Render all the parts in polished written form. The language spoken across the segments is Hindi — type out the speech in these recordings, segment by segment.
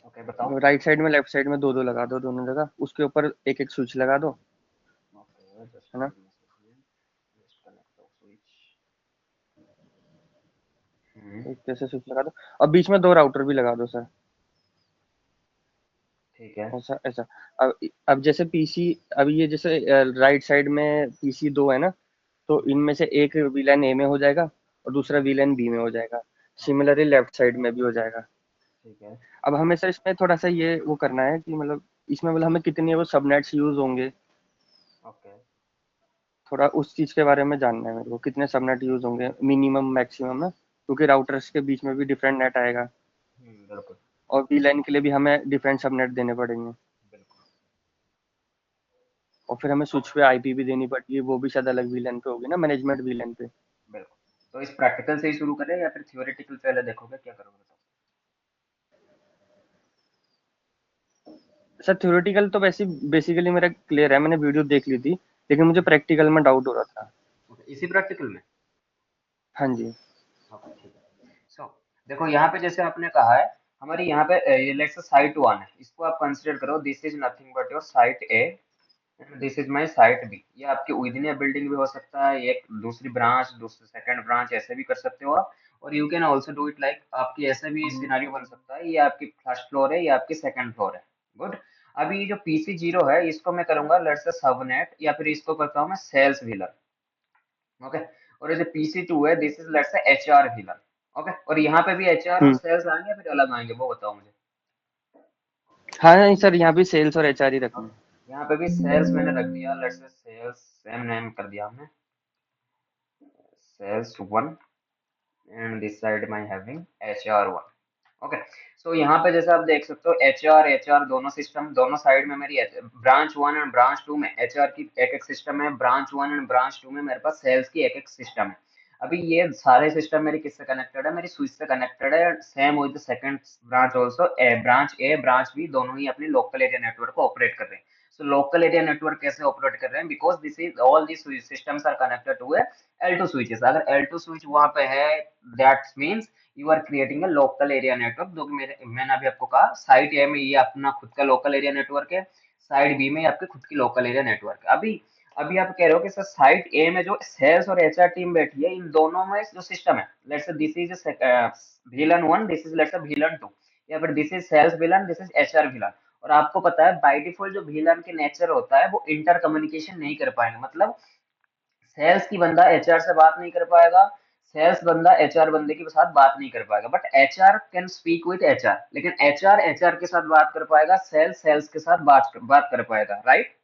ओके बताओ। राइट साइड में लेफ्ट साइड में दो दो लगा दो दोनों जगह, उसके ऊपर एक एक स्विच लगा दो, ओके जस्ट है ना। Give me a second, just connect the switch. Hmm. एक जैसे स्विच लगा दो, और बीच में दो राउटर भी लगा दो सर। ठीक है। ऐसा ऐसा। अब जैसे पीसी, अब ये जैसे राइट साइड में पीसी दो है ना, तो इनमें से एक वीलन ए में हो जाएगा और दूसरा वीलन बी में हो जाएगा। ओके सिमिलरली लेफ्ट साइड में भी हो जाएगा। ठीक है। अब हमें सर इसमें थोड़ा सा ये वो करना है कि मतलब इसमें मतलब हमें कितने वो सबनेट्स यूज होंगे, ओके। थोड़ा उस चीज के बारे में जानना है मेरे को, कितने सबनेट यूज होंगे मिनिमम मैक्सिमम ना, क्योंकि राउटर्स के बीच में भी डिफरेंट नेट आएगा बिल्कुल। और वीलाइन के लिए भी हमें डिफरेंट सबनेट देने पड़ेंगे, बिल्कुल। और फिर हमें स्विच पे आईपी भी देनी पड़ेगी, वो भी शायद अलग वीलाइन पे होगी ना, मैनेजमेंट वीलाइन पे। बिल्कुल। तो इस प्रैक्टिकल से ही शुरू करें या फिर थियोरेटिकल पहले देखोगे, क्या करोगे बताओ। सर थ्योरेटिकल तो वैसे बेसिकली मेरा क्लियर है, मैंने वीडियो देख ली थी, लेकिन मुझे प्रैक्टिकल में डाउट हो रहा था। ओके इसी प्रैक्टिकल में। हाँ जी। ओके ठीक है। सो देखो यहाँ पे जैसे आपने कहा है, हमारी यहाँ पे ये लेट्स से साइट वन है, इसको आप कंसीडर करो this is nothing but your site A and this is my site B. ये आपके विद इन बिल्डिंग भी हो सकता है, एक दूसरी ब्रांच, दूसरी सेकंड ब्रांच, ऐसे भी कर सकते हो आप। और you can also do it like आपकी ऐसे भी सिनारियो बन सकता है, ये आपकी फर्स्ट फ्लोर है, ये आपकी सेकंड फ्लोर है। गुड। अभी ये जो पीसी जीरो है इसको मैं करूंगा लेट्स से सबनेट, या फिर इसको करता हूँ मैं सेल्स व्हीलर। ओके। और ये जो पीसी टू है दिस इज लेट्स से एच आर व्हीलर। ओके। और यहाँ पे भी एच आर और हम्म। सेल्स आएंगे या फिर अलग आएंगे वो बताओ मुझे। हाँ नहीं सर, यहाँ भी सेल्स और एचआर ही रखना है। ओके यहाँ पे भी सेल्स मैंने रख दिया, let's say sales same name कर दिया हमने, sales one and this side में having H R one. Okay. So यहाँ पे जैसे आप देख सकते हो एच आर दोनों सिस्टम, दोनों साइड में मेरी branch one and branch two में एच आर की एक एक सिस्टम है, branch one and branch two में मेरे पास सेल्स की एक एक सिस्टम है। अभी ये सारे सिस्टम मेरी किससे कनेक्टेड है, मेरी स्विच से कनेक्टेड है, same with the second branch also, A branch B दोनों ही अपनी लोकल एरिया नेटवर्क को ऑपरेट कर रहे हैं। सो लोकल एरिया नेटवर्क कैसे ऑपरेट कर रहे हैं, because this is all this systems are connected to L2 switches. अगर L2 स्विच वहां पे है that means you are creating a local area network, जो कि मैंने अभी आपको कहा साइट ए में ये अपना खुद का लोकल एरिया नेटवर्क है, साइट बी में आपके खुद की लोकल एरिया नेटवर्क है। अभी अभी आप कह रहे हो कि सर साइट ए में जो सेल्स और एचआर टीम बैठी है, इन दोनों में जो सिस्टम है let's say this is VLAN 1, this is let's say VLAN 2, या फिर this is sales VLAN, this is HR VLAN। और आपको पता है बाय डिफॉल्ट जो VLAN के नेचर होता है वो इंटर कम्युनिकेशन नहीं कर पाएंगे, मतलब सेल्स की बंदा एचआर से बात नहीं कर पाएगा, सेल्स बंदा एचआर बंदे के साथ बात नहीं कर पाएगा, but HR can speak with HR, लेकिन एचआर एचआर के साथ बात कर पाएगा, सेल्स सेल्स के साथ बात कर पाएगा, राइट।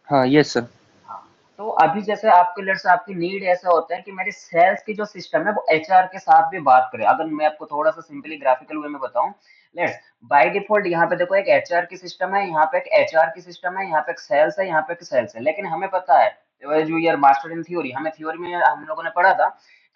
हाँ यस सर। हाँ। तो अभी जैसे आपके लेट्स आपकी नीड ऐसा होता है कि मेरे सेल्स की जो सिस्टम है वो एचआर के साथ भी बात करे। अगर मैं आपको थोड़ा सा सिंपली ग्राफिकल वे में बताऊं, लेट्स बाय डिफॉल्ट यहाँ पे देखो एक एचआर की सिस्टम है, यहाँ पे एक एचआर की सिस्टम है, यहाँ पे एक सेल्स है, यहाँ पे एक सेल्स है, लेकिन हमें पता है जो यार मास्टर इन थ्योरी, हमें थ्योरी में हम लोगों ने पढ़ा था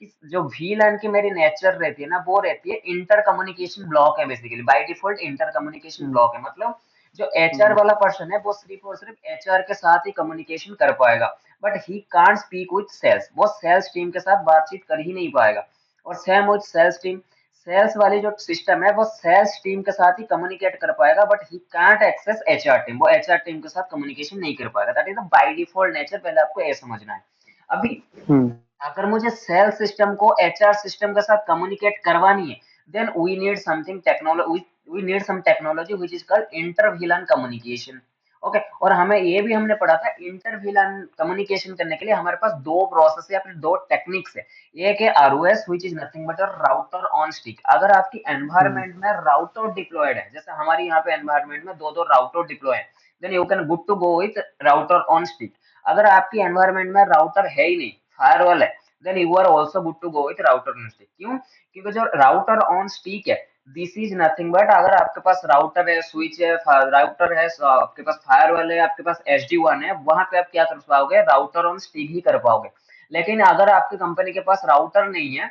कि जो VLAN की मेरी नेचर रहती है ना वो रहती है इंटर कम्युनिकेशन ब्लॉक है, basically by default inter communication hmm. Block है, मतलब जो एचआर हम्म। वाला पर्सन है वो सिर्फ और सिर्फ एचआर के साथ ही कम्युनिकेशन कर पाएगा, but he can't speak with sales, वो सेल्स टीम के साथ बातचीत कर ही नहीं पाएगा। और same with sales team, sales वाली जो सिस्टम है वो सेल्स टीम के साथ ही कम्युनिकेट कर पाएगा, but he can't access HR team, वो एचआर टीम के साथ कम्युनिकेशन नहीं कर पाएगा। That is the by default nature, पहले आपको ये समझना है। अभी हम्म। अगर मुझे सेल सिस्टम को एचआर सिस्टम के साथ कम्युनिकेट करवानी है, then we need something technology, we need some technology which is called inter VLAN communication. Okay. और हमें ये भी हमने पढ़ा था इंटर VLAN कम्युनिकेशन करने के लिए हमारे पास दो प्रोसेस है या फिर दो टेक्निक्स है। एक है ROS which is nothing but a router on stick. अगर आपकी हम्म। एनवायरनमेंट में राउटर डिप्लॉयड है, जैसे हमारी यहाँ पे एनवायरनमेंट में दो दो राउटर डिप्लॉय है, then you can good to go with router on stick. अगर आपकी एनवायरनमेंट में राउटर है ही नहीं, फायरवॉल है, then you are also good to go with router on stick. क्यों? क्योंकि जो राउटर ऑन स्टिक है दिस इज नथिंग बट, अगर आपके पास राउटर है, स्विच है, राउटर है, आपके पास फायरवॉल है, आपके पास SD1 है, वहां पे आप क्या कर पाओगे, राउटर ऑन स्टिक ही कर पाओगे। लेकिन अगर आपकी कंपनी के पास राउटर नहीं है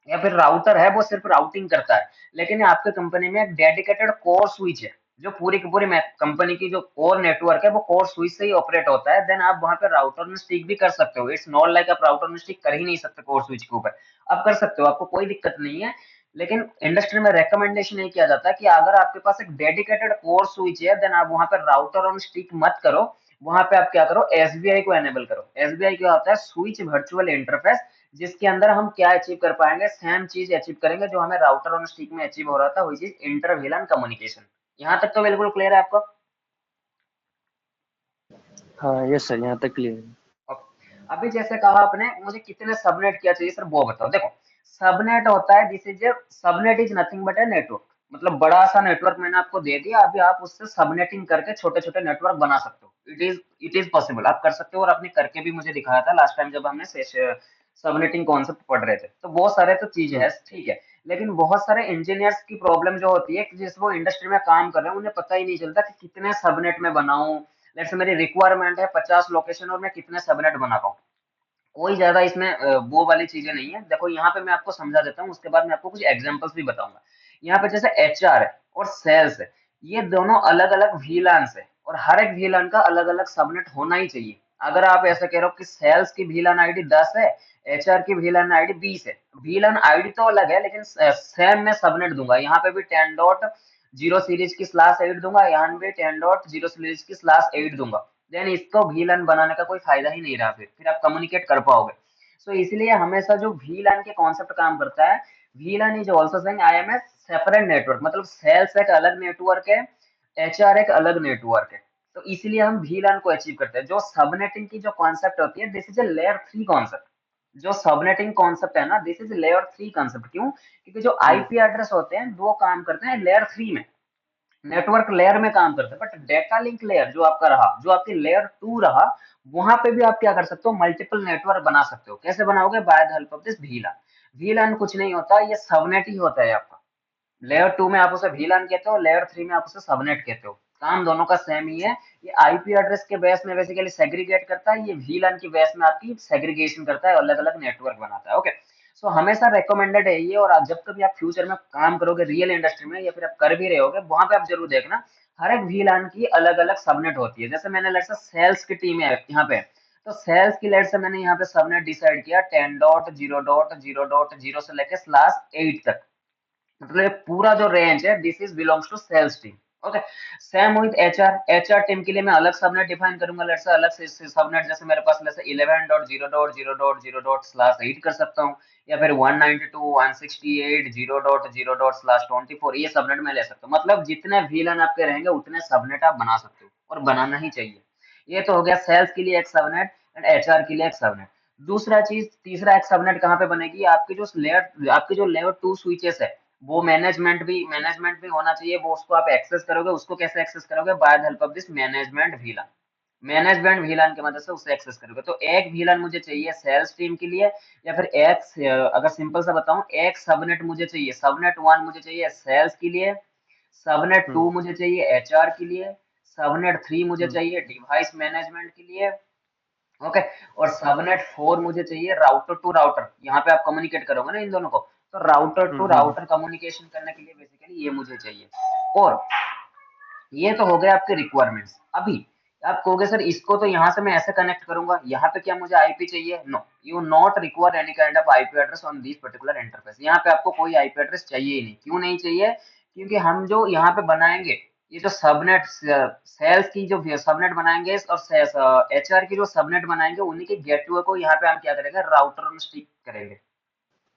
या फिर राउटर है वो सिर्फ राउटिंग करता है, लेकिन आपके कंपनी में एक डेडिकेटेड कोर स्विच है जो पूरी की पूरी कंपनी की जो कोर नेटवर्क है वो कोर स्विच से ही ऑपरेट होता है, देन आप वहां पे राउटर में स्टिक भी कर सकते हो। इट्स नॉट लाइक आप राउटर में स्टिक कर ही नहीं सकते कोर स्विच के ऊपर, आप कर सकते हो, आपको कोई दिक्कत नहीं है। लेकिन इंडस्ट्री में रेकमेंडेशन ये किया जाता है कि अगर आपके पास एक डेडिकेटेड कोर स्विच है, देन आप वहां पे राउटर ऑन स्टिक मत करो। वहां पे आप क्या करो, एसबीआई को एनेबल करो। एसबीआई क्या होता है, स्विच वर्चुअल इंटरफेस, जिसके अंदर हम क्या अचीव कर पाएंगे, सेम चीज अचीव करेंगे जो हमें राउटर ऑन स्टिक में अचीव हो रहा था, which is inter villain communication. यहाँ तक तो बिल्कुल क्लियर है आपको? हाँ यस सर, यहाँ तक क्लियर है। अभी जैसे कहा आपने मुझे कितने सबनेट क्या चाहिए सर, वो बताओ। देखो, सबनेट होता है, this is subnet is nothing but a network. मतलब बड़ा सा नेटवर्क मैंने आपको दे दिया, अभी आप उससे सबनेटिंग करके छोटे छोटे नेटवर्क बना सकते हो। इट इज पॉसिबल, आप कर सकते हो। और आपने करके भी मुझे दिखाया था लास्ट टाइम जब हमने सबनेटिंग कॉन्सेप्ट पढ़ रहे थे। तो बहुत सारे तो चीजें हम्म। है, ठीक है। लेकिन बहुत सारे इंजीनियर्स की प्रॉब्लम जो होती है कि जिस वो इंडस्ट्री में काम कर रहे हैं, उन्हें पता ही नहीं चलता कि कितने सबनेट में बनाऊं। जैसे मेरी रिक्वायरमेंट है 50 लोकेशन और मैं कितने सबनेट बना पाऊँ। कोई ज्यादा इसमें वो वाली चीजें नहीं है। देखो यहाँ पे मैं आपको समझा देता हूँ, उसके बाद मैं आपको कुछ एग्जांपल्स भी बताऊंगा। यहाँ पे जैसे एचआर है और सेल्स है, ये दोनों अलग अलग वीलान्स है, और हर एक वीलान का अलग अलग सबनेट होना ही चाहिए। अगर आप ऐसा कह रहे हो कि सेल्स की वीलान आईडी 10 है, एचआर की वीलान आईडी 20 है, वीलान आईडी तो अलग है लेकिन सेम मैं सबनेट दूंगा। यहाँ पे भी 10.0 सीरीज की स्लैश 8 दूंगा, यहाँ पे 10.0 सीरीज की स्लैश 8 दूंगा। देन इसको VLAN बनाने का कोई फायदा ही नहीं रहा, फिर आप कम्युनिकेट कर पाओगे। सो इसलिए हमेशा जो VLAN के कॉन्सेप्ट काम करता है, VLAN is also saying I am a separate network. मतलब सेल्स एक अलग नेटवर्क है, एचआर एक अलग नेटवर्क है। तो इसलिए हम VLAN को अचीव करते हैं। जो सबनेटिंग की जो कॉन्सेप्ट होती है, this is a layer 3 concept. जो सबनेटिंग कॉन्सेप्ट है ना, दिस इज लेयर 3 कॉन्सेप्ट। क्यों? क्योंकि जो हम्म। आईपी एड्रेस होते हैं वो काम करते हैं लेयर 3 में, नेटवर्क लेयर में काम करते हैं। बट डेटा लिंक लेयर जो आपका रहा, जो आपकी लेयर 2 रहा, वहां पे भी आप क्या कर सकते हो, मल्टीपल नेटवर्क बना सकते हो। कैसे बनाओगे? By the help of this VLAN। VLAN कुछ नहीं होता, ये सबनेट ही होता है आपका। लेयर 2 में आप उसे VLAN कहते हो, लेयर 3 में आप उसे सबनेट कहते हो। काम दोनों का सेम ही है। ये आईपी एड्रेस के बेस में बेसिकली सेग्रीगेट करता है, ये VLAN की बेस में आपकी सेग्रीगेशन करता है, अलग अलग नेटवर्क बनाता है। ओके, सो हमेशा रेकमेंडेड है ये। और जब कभी आप फ्यूचर में काम करोगे रियल इंडस्ट्री में, या फिर आप कर भी रहे होगे, वहां पे आप जरूर देखना, हर एक VLAN की अलग अलग सबनेट होती है। जैसे मैंने लेट्स से सेल्स की टीम है यहाँ पे, तो सेल्स की लेट से मैंने यहाँ पे सबनेट डिसाइड किया 10.0.0.0 से लेके स्लैश 8 तक। मतलब ये पूरा जो रेंज है, this is belongs to sales team. Okay, same with HR. HR team के लिए मैं अलग सबनेट डिफाइन करूंगा, लेट्स से अलग से सबनेट। जैसे मेरे पास जैसे 11.0.0.0/8 कर सकता हूँ, या फिर 192.168.0.0/24 ये सबनेट मैं ले सकता हूँ। मतलब जितने VLAN आपके रहेंगे उतने सबनेट आप बना सकते हो, और बनाना ही चाहिए। ये तो हो गया सेल्स के लिए एक सबनेट एंड एचआर के लिए एक सबनेट। दूसरा चीज, तीसरा एक सबनेट कहाँ पे बनेगी, आपकी जो लेयर 2 स्विचेस है, वो मैनेजमेंट भी होना चाहिए। वो उसको आप एक्सेस करोगे, उसको कैसे एक्सेस करोगे? By the help of this management VLAN की मदद से उससे एक्सेस करोगे। तो एक VLAN मुझे चाहिए सेल्स टीम के लिए, या फिर अगर सिंपल सा बताऊं, एक सबनेट मुझे चाहिए, सबनेट 1 मुझे चाहिए सेल्स के लिए, सबनेट 2 हम्म। मुझे चाहिए एचआर के लिए, सबनेट 3 मुझे हम्म। चाहिए डिवाइस मैनेजमेंट के लिए। ओके, और सबनेट 4 मुझे चाहिए राउटर टू राउटर। यहाँ पे आप कम्युनिकेट करोगे ना इन दोनों को, तो राउटर टू हम्म। राउटर कम्युनिकेशन करने के लिए बेसिकली ये मुझे चाहिए। और ये तो हो गए आपके रिक्वायरमेंट्स। अभी आप कहोगे सर इसको तो यहाँ से मैं ऐसे कनेक्ट करूंगा, यहाँ पे क्या मुझे आईपी चाहिए? No, you not require any kind of IP address on this particular interface. यहाँ पे आपको कोई आईपी एड्रेस चाहिए ही नहीं। क्यों नहीं चाहिए? क्योंकि हम जो यहाँ पे बनाएंगे, ये जो सबनेट सेल्स की जो सबनेट बनाएंगे और एचआर की जो सबनेट बनाएंगे, उन्हीं के गेटवे को यहाँ पे हम क्या करेंगे, राउटर में स्टिक करेंगे।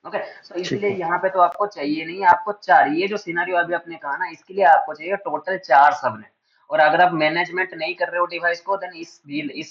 ओके, सो ठीक इसीलिए है। यहाँ पे तो आपको चाहिए नहीं, आपको 4, ये जो सिनेरियो अभी आपने कहा ना, इसके लिए आपको चाहिए टोटल 4 सबनेट। और अगर आप मैनेजमेंट नहीं कर रहे हो डिवाइस को, देन इस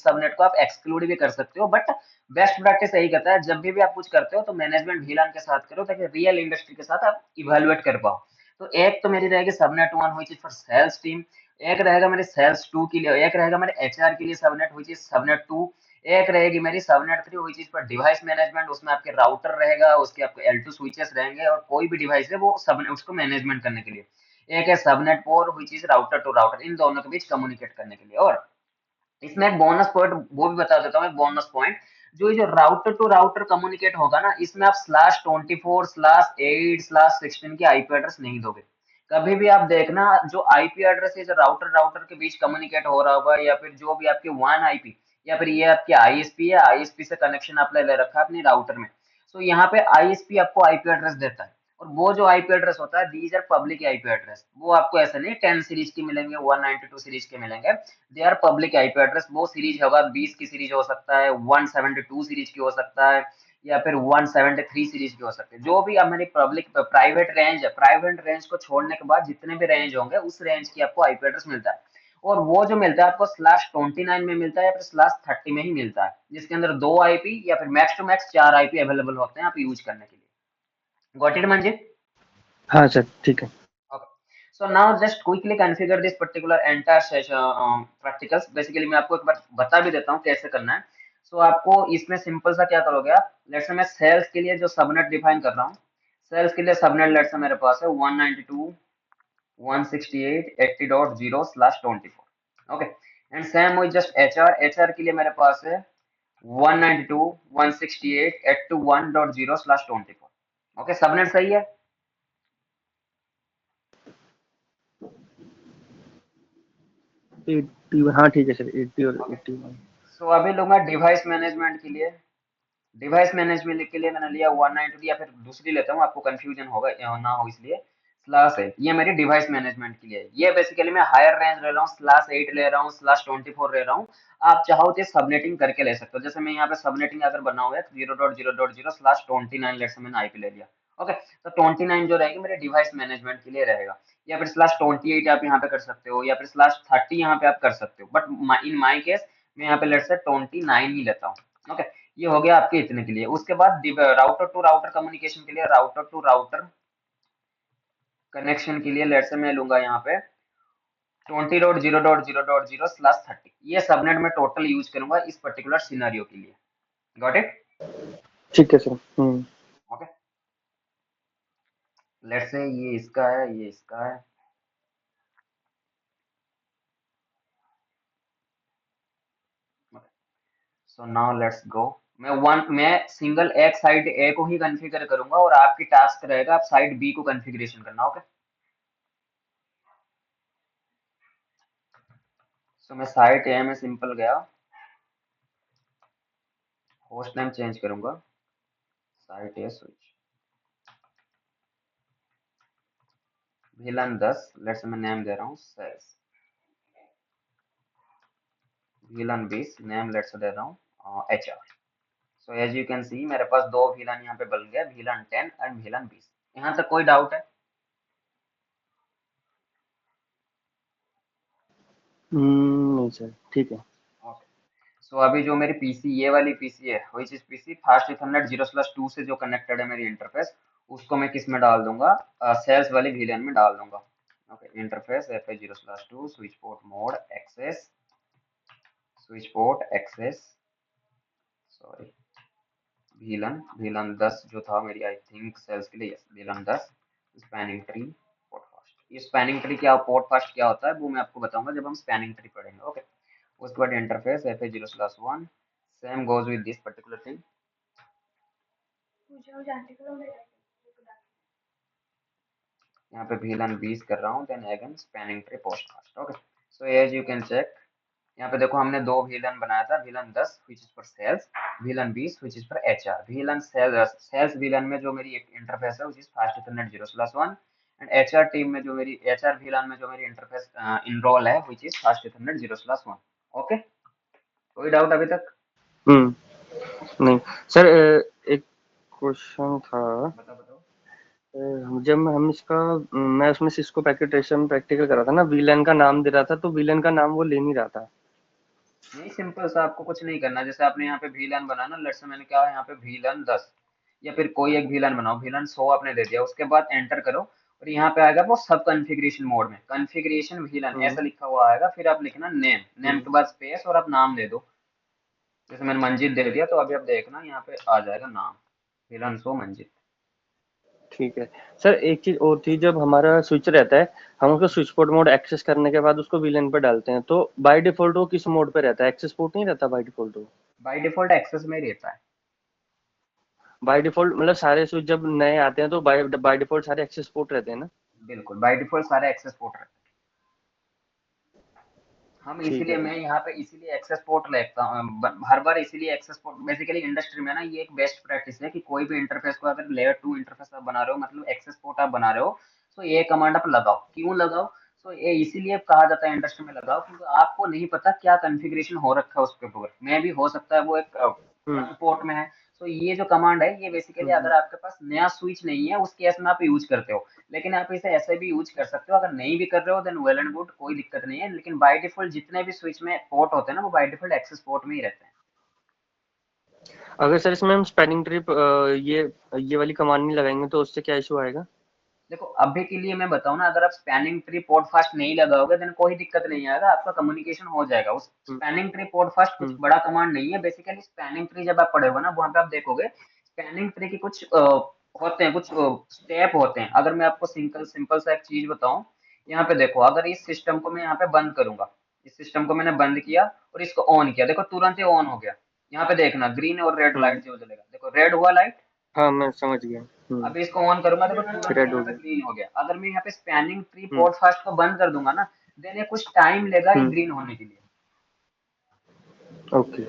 सबनेट को आप एक्सक्लूड भी कर सकते हो। बट बेस्ट प्रैक्टिस यही कहता है, जब भी आप कुछ करते हो तो मैनेजमेंट VLAN के साथ करो, ताकि रियल इंडस्ट्री के साथ आप इवेलुएट कर पाओ। तो एक तो मेरी रहेगी subnet 1 which is for sales team, एक रहेगा मेरे सेल्स 2 के लिए, एक रहेगा मेरे एचआर के लिए सबनेट व्हिच इज सबनेट 2, एक रहेगी मेरी सबनेट 3 हुई चीज पर डिवाइस मैनेजमेंट। उसमें आपके राउटर रहेगा, उसके आपके L2 स्विचेस रहेंगे, और कोई भी डिवाइस है वो सब उसको मैनेजमेंट करने के लिए। एक है सबनेट 4 हुई चीज राउटर टू राउटर, इन दोनों के बीच कम्युनिकेट करने के लिए। और इसमें एक बोनस पॉइंट वो भी बता देता हूँ, एक बोनस पॉइंट, जो ये जो राउटर टू राउटर कम्युनिकेट होगा ना, इसमें आप /24/8/16 की आईपी एड्रेस नहीं दोगे। कभी भी आप देखना, जो आईपी एड्रेस है जो राउटर राउटर के बीच कम्युनिकेट हो रहा होगा, या फिर जो भी आपके वन आईपी, या फिर ये आपकी आईएसपी है, आईएसपी से कनेक्शन आपने ले रखा है अपनी राउटर में, तो यहाँ पे आईएसपी आपको आईपी एड्रेस देता है। और वो जो आईपी एड्रेस होता है, these are public IP address. वो आपको ऐसे नहीं 10 सीरीज की मिलेंगे, 192 सीरीज के मिलेंगे। They are public IP address. वो सीरीज होगा 20 की सीरीज हो सकता है, 172 सीरीज की हो सकता है, या फिर 173 सीरीज की हो सकती है। जो भी हमारी पब्लिक प्राइवेट रेंज है, प्राइवेट रेंज को छोड़ने के बाद जितने भी रेंज होंगे उस रेंज की आपको आईपी एड्रेस मिलता है। और वो जो मिलता है आपको /29 में मिलता है या फिर /30 में ही मिलता है, जिसके अंदर 2 आईपी या फिर max to max 4 IP available होते हैं आप यूज करने के लिए। Got it Manjit? हाँ सर, ठीक है। Okay. So now just quickly configure this particular entire session practicals. Basically मैं आपको एक बार बता भी देता हूँ कैसे करना है। So आपको इसमें सिंपल सा क्या करोगे आप, लेट्स से मैं सेल्स के लिए जो सबनेट डिफाइन कर रहा हूँ, सेल्स के लिए सबनेट लेट्स से मेरे पास है 192.168.80.0/24। Okay, and same with just HR के लिए मेरे पास है 192.168.821.0/24। ओके, सबनेट सही है। 80, हाँ ठीक है सर, 80 और ओके, 81। सो अभी लूंगा डिवाइस मैनेजमेंट के लिए। डिवाइस मैनेजमेंट के लिए मैंने लिया 192, या फिर दूसरी लेता हूँ, आपको कंफ्यूजन होगा या ना हो इसलिए। स्लैश है, ये मेरी डिवाइस मैनेजमेंट के लिए। ये बेसिकली मैं हायर रेंज ले रहा हूँ, /8 ले रहा हूँ, /24 ले रहा हूँ। आप चाहो तो सबनेटिंग करके ले सकते हो। जैसे मैं यहाँ पे सबनेटिंग अगर बना हुआ है 0.0.0/29, लेट से मैंने आईपी ले लिया। ओके, तो 29 जो रहेगी मेरे डिवाइस मैनेजमेंट के लिए रहेगा। या फिर /28 आप यहाँ पे कर सकते हो, या फिर /30 यहाँ पे आप कर सकते हो, बट इन माई केस मैं यहाँ पे लेट से 29 ही लेता हूँ। ओके, ये हो गया आपके इतने के लिए। उसके बाद राउटर टू राउटर कम्युनिकेशन के लिए, राउटर टू राउटर कनेक्शन के लिए लेट से मैं लूंगा यहाँ पे 20.0.0.0/30। ये सबनेट में टोटल यूज करूंगा इस पर्टिकुलर सिनेरियो के लिए। Got it? ठीक है सर। ओके, लेट से ये इसका है, ये इसका है। So now let's go. मैं सिंगल एक साइड ए को ही कॉन्फ़िगर करूंगा, और आपकी टास्क रहेगा आप साइड बी को कॉन्फ़िगरेशन करना। ओके, सो मैं साइड ए में सिंपल गया, होस्ट नेम चेंज करूंगा, site A switch VLAN 10, let's मैं नेम दे रहा हूँ सेल्स। VLAN 20, नेम लेट्स दे रहा हूँ HR। So as you can see मेरे पास 2 VLAN यहाँ पे बन गया, VLAN 10 एंड VLAN 20। यहाँ तक कोई डाउट है? नहीं सर, ठीक है। ओके, सो अभी जो मेरी पीसी, ये वाली पीसी है, which is PC fast ethernet 0/2 से जो कनेक्टेड है मेरी इंटरफेस, उसको मैं किस में डाल दूंगा, सेल्स वाली VLAN में डाल दूंगा। Okay, interface FA 0/2 switch port mode access, switch port access, sorry VLAN 10 जो था मेरी, आई थिंक सेल्स के लिए, yes VLAN 10 spanning tree port fast. ये स्पैनिंग ट्री क्या, पोर्ट फास्ट क्या होता है वो मैं आपको बताऊंगा जब हम स्पैनिंग ट्री पढ़ेंगे। ओके, उसके बाद interface FA 0/1, same goes with this particular thing. यहाँ पे VLAN 20 कर रहा हूँ, then again spanning tree post fast. Okay, so as you can check, यहाँ पे देखो हमने 2 VLAN बनाया था, VLAN 10 which is for sales, VLAN 20 which is for HR। VLAN sales VLAN में जो मेरी एक इंटरफेस है which is fast ethernet 0/1, and HR team में जो मेरी, HR VLAN में जो मेरी इंटरफेस इनरोल है which is fast ethernet 0/1। Okay, कोई डाउट अभी तक? नहीं सर, एक क्वेश्चन था। बताओ बताओ। जब हम इसका, मैं उसमें सिस्को पैकेट ट्रेसर में प्रैक्टिकल कर रहा था ना, वीलन का नाम दे रहा था, तो वीलन का नाम वो ले नहीं रहा था। नहीं, सिंपल सा, आपको कुछ नहीं करना। जैसे आपने यहाँ पे VLAN बनाना, लेट्स से मैंने क्या है यहाँ पे VLAN 10, या फिर कोई एक VLAN बनाओ, VLAN 100 आपने दे दिया, उसके बाद एंटर करो, और यहाँ पे आएगा वो सब कॉन्फ़िगरेशन मोड में कॉन्फ़िगरेशन VLAN हम्म ऐसा लिखा हुआ आएगा, फिर आप लिखना नेम, नेम हम्म के बाद स्पेस, और आप नाम दे दो। जैसे मैंने मंजित दे दिया, तो अभी आप देखना यहाँ पे आ जाएगा नाम, VLAN 100 मंजित। ठीक है सर। एक चीज और थी, जब हमारा स्विच रहता है, हम उसको स्विच पोर्ट मोड एक्सेस करने के बाद उसको वीलन पे डालते हैं, तो बाय डिफॉल्ट वो किस मोड पे रहता है? एक्सेस पोर्ट नहीं रहता बाय डिफॉल्ट? वो बाई डिफॉल्ट एक्सेस में ही रहता है। बाय डिफॉल्ट मतलब सारे स्विच जब नए आते हैं तो बाय बाय डिफॉल्ट सारे एक्सेस पोर्ट रहते हैं ना? बिल्कुल, बाई डिफॉल्ट सारे एक्सेस पोर्ट रहते हैं। हम ठीक इसीलिए है। मैं यहाँ पे इसीलिए एक्सेस पोर्ट लेता हूँ हर बार, इसीलिए एक्सेस पोर्ट बेसिकली इंडस्ट्री में ना ये एक बेस्ट प्रैक्टिस है कि कोई भी इंटरफेस को अगर लेयर 2 इंटरफेस आप बना रहे हो, मतलब एक्सेस पोर्ट आप बना रहे हो, तो ये कमांड आप लगाओ। क्यों लगाओ? तो ये इसीलिए कहा जाता है इंडस्ट्री में लगाओ, क्योंकि आपको नहीं पता क्या कॉन्फ़िगरेशन हो रखा है उसके ऊपर, मैं भी हो सकता है वो एक हुँ, ट्रंक पोर्ट में है। तो ये जो कमांड है ये बेसिकली हुँ, अगर हुँ। आपके पास नया स्विच नहीं है उस केस में आप यूज करते हो, लेकिन आप इसे ऐसे भी यूज कर सकते हो। अगर नहीं भी कर रहे हो देन वेल एंड गुड, कोई दिक्कत नहीं है, लेकिन बाय डिफॉल्ट जितने भी स्विच में पोर्ट होते हैं ना वो बाय डिफॉल्ट एक्सेस पोर्ट में ही रहते हैं। अगर सर इसमें हम स्पैनिंग ट्री ये वाली कमांड नहीं लगाएँगे तो उससे क्या इश्यू आएगा? देखो अभी के लिए मैं बताऊं ना, अगर आप स्पैनिंग ट्री पॉडकास्ट नहीं लगाओगे देन कोई दिक्कत नहीं आएगा, आपका कम्युनिकेशन हो जाएगा। उस हुँ, स्पैनिंग ट्री पॉडकास्ट कुछ हुँ, बड़ा कमांड नहीं है, बेसिकली स्पैनिंग ट्री जब आप पढ़ोगे ना वहां पे आप देखोगे स्पैनिंग ट्री के कुछ होते हैं, कुछ स्टेप होते हैं। अगर मैं आपको सिंपल सिंपल सा एक चीज बताऊं, यहाँ पे देखो, अगर इस सिस्टम को मैं यहाँ पे बंद करूंगा, इस सिस्टम को मैंने बंद किया और इसको ऑन किया, देखो तुरंत ही ऑन हो गया। यहाँ पे देखना ग्रीन और रेड हुँ। लाइट जो जलेगा, देखो रेड हुआ लाइट। हाँ, मैं समझ गया। हुँ, अभी इसको ऑन करूंगा, देखो तुरंत रेड यहाँ हो पे गया। ग्रीन हो गया। अगर मैं यहाँ पे स्पैनिंग ट्री हुँ, पॉडकास्ट को बंद कर दूंगा ना, देन ये कुछ टाइम लेगा ये हुँ, ग्रीन होने के लिए। Okay,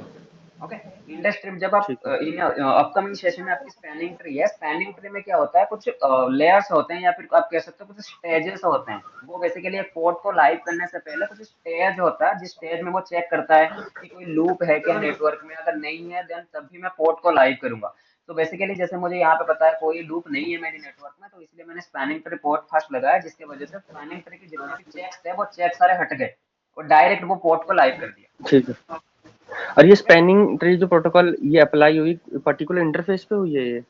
okay. इंडस्ट्री में जब आप ठीक है। इन अपकमिंग सेशन में आपकी स्पैनिंग ट्री है, स्पैनिंग ट्री में क्या होता है, कुछ लेयर्स होते हैं या फिर आप कह सकते हो कुछ स्टेजेस होते हैं। वो बेसिकली एक कोड को लाइव करने से पहले कुछ स्टेज होता है, जिस स्टेज में वो चेक करता है कि कोई लूप है क्या नेटवर्क में। अगर नहीं है देन तभी मैं पोर्ट को लाइव करूंगा। तो बेसिकली जैसे मुझे यहाँ पे पता है कोई लूप नहीं है मेरी नेटवर्क में, तो इसलिए मैंने स्पैनिंग ट्री पोर्ट फर्स्ट लगाया, जिसकी वजह से स्पैनिंग ट्री के जितने भी चेक्स थे वो चेक सारे हट गए और डायरेक्ट वो पोर्ट को लाइव कर दिया। ठीक है। और ये ओके। स्पैनिंग ट्री जो प्रोटोकॉल ये अप्लाई हुई पर्टिकुलर इंटरफ़ेस पे हुई है ये?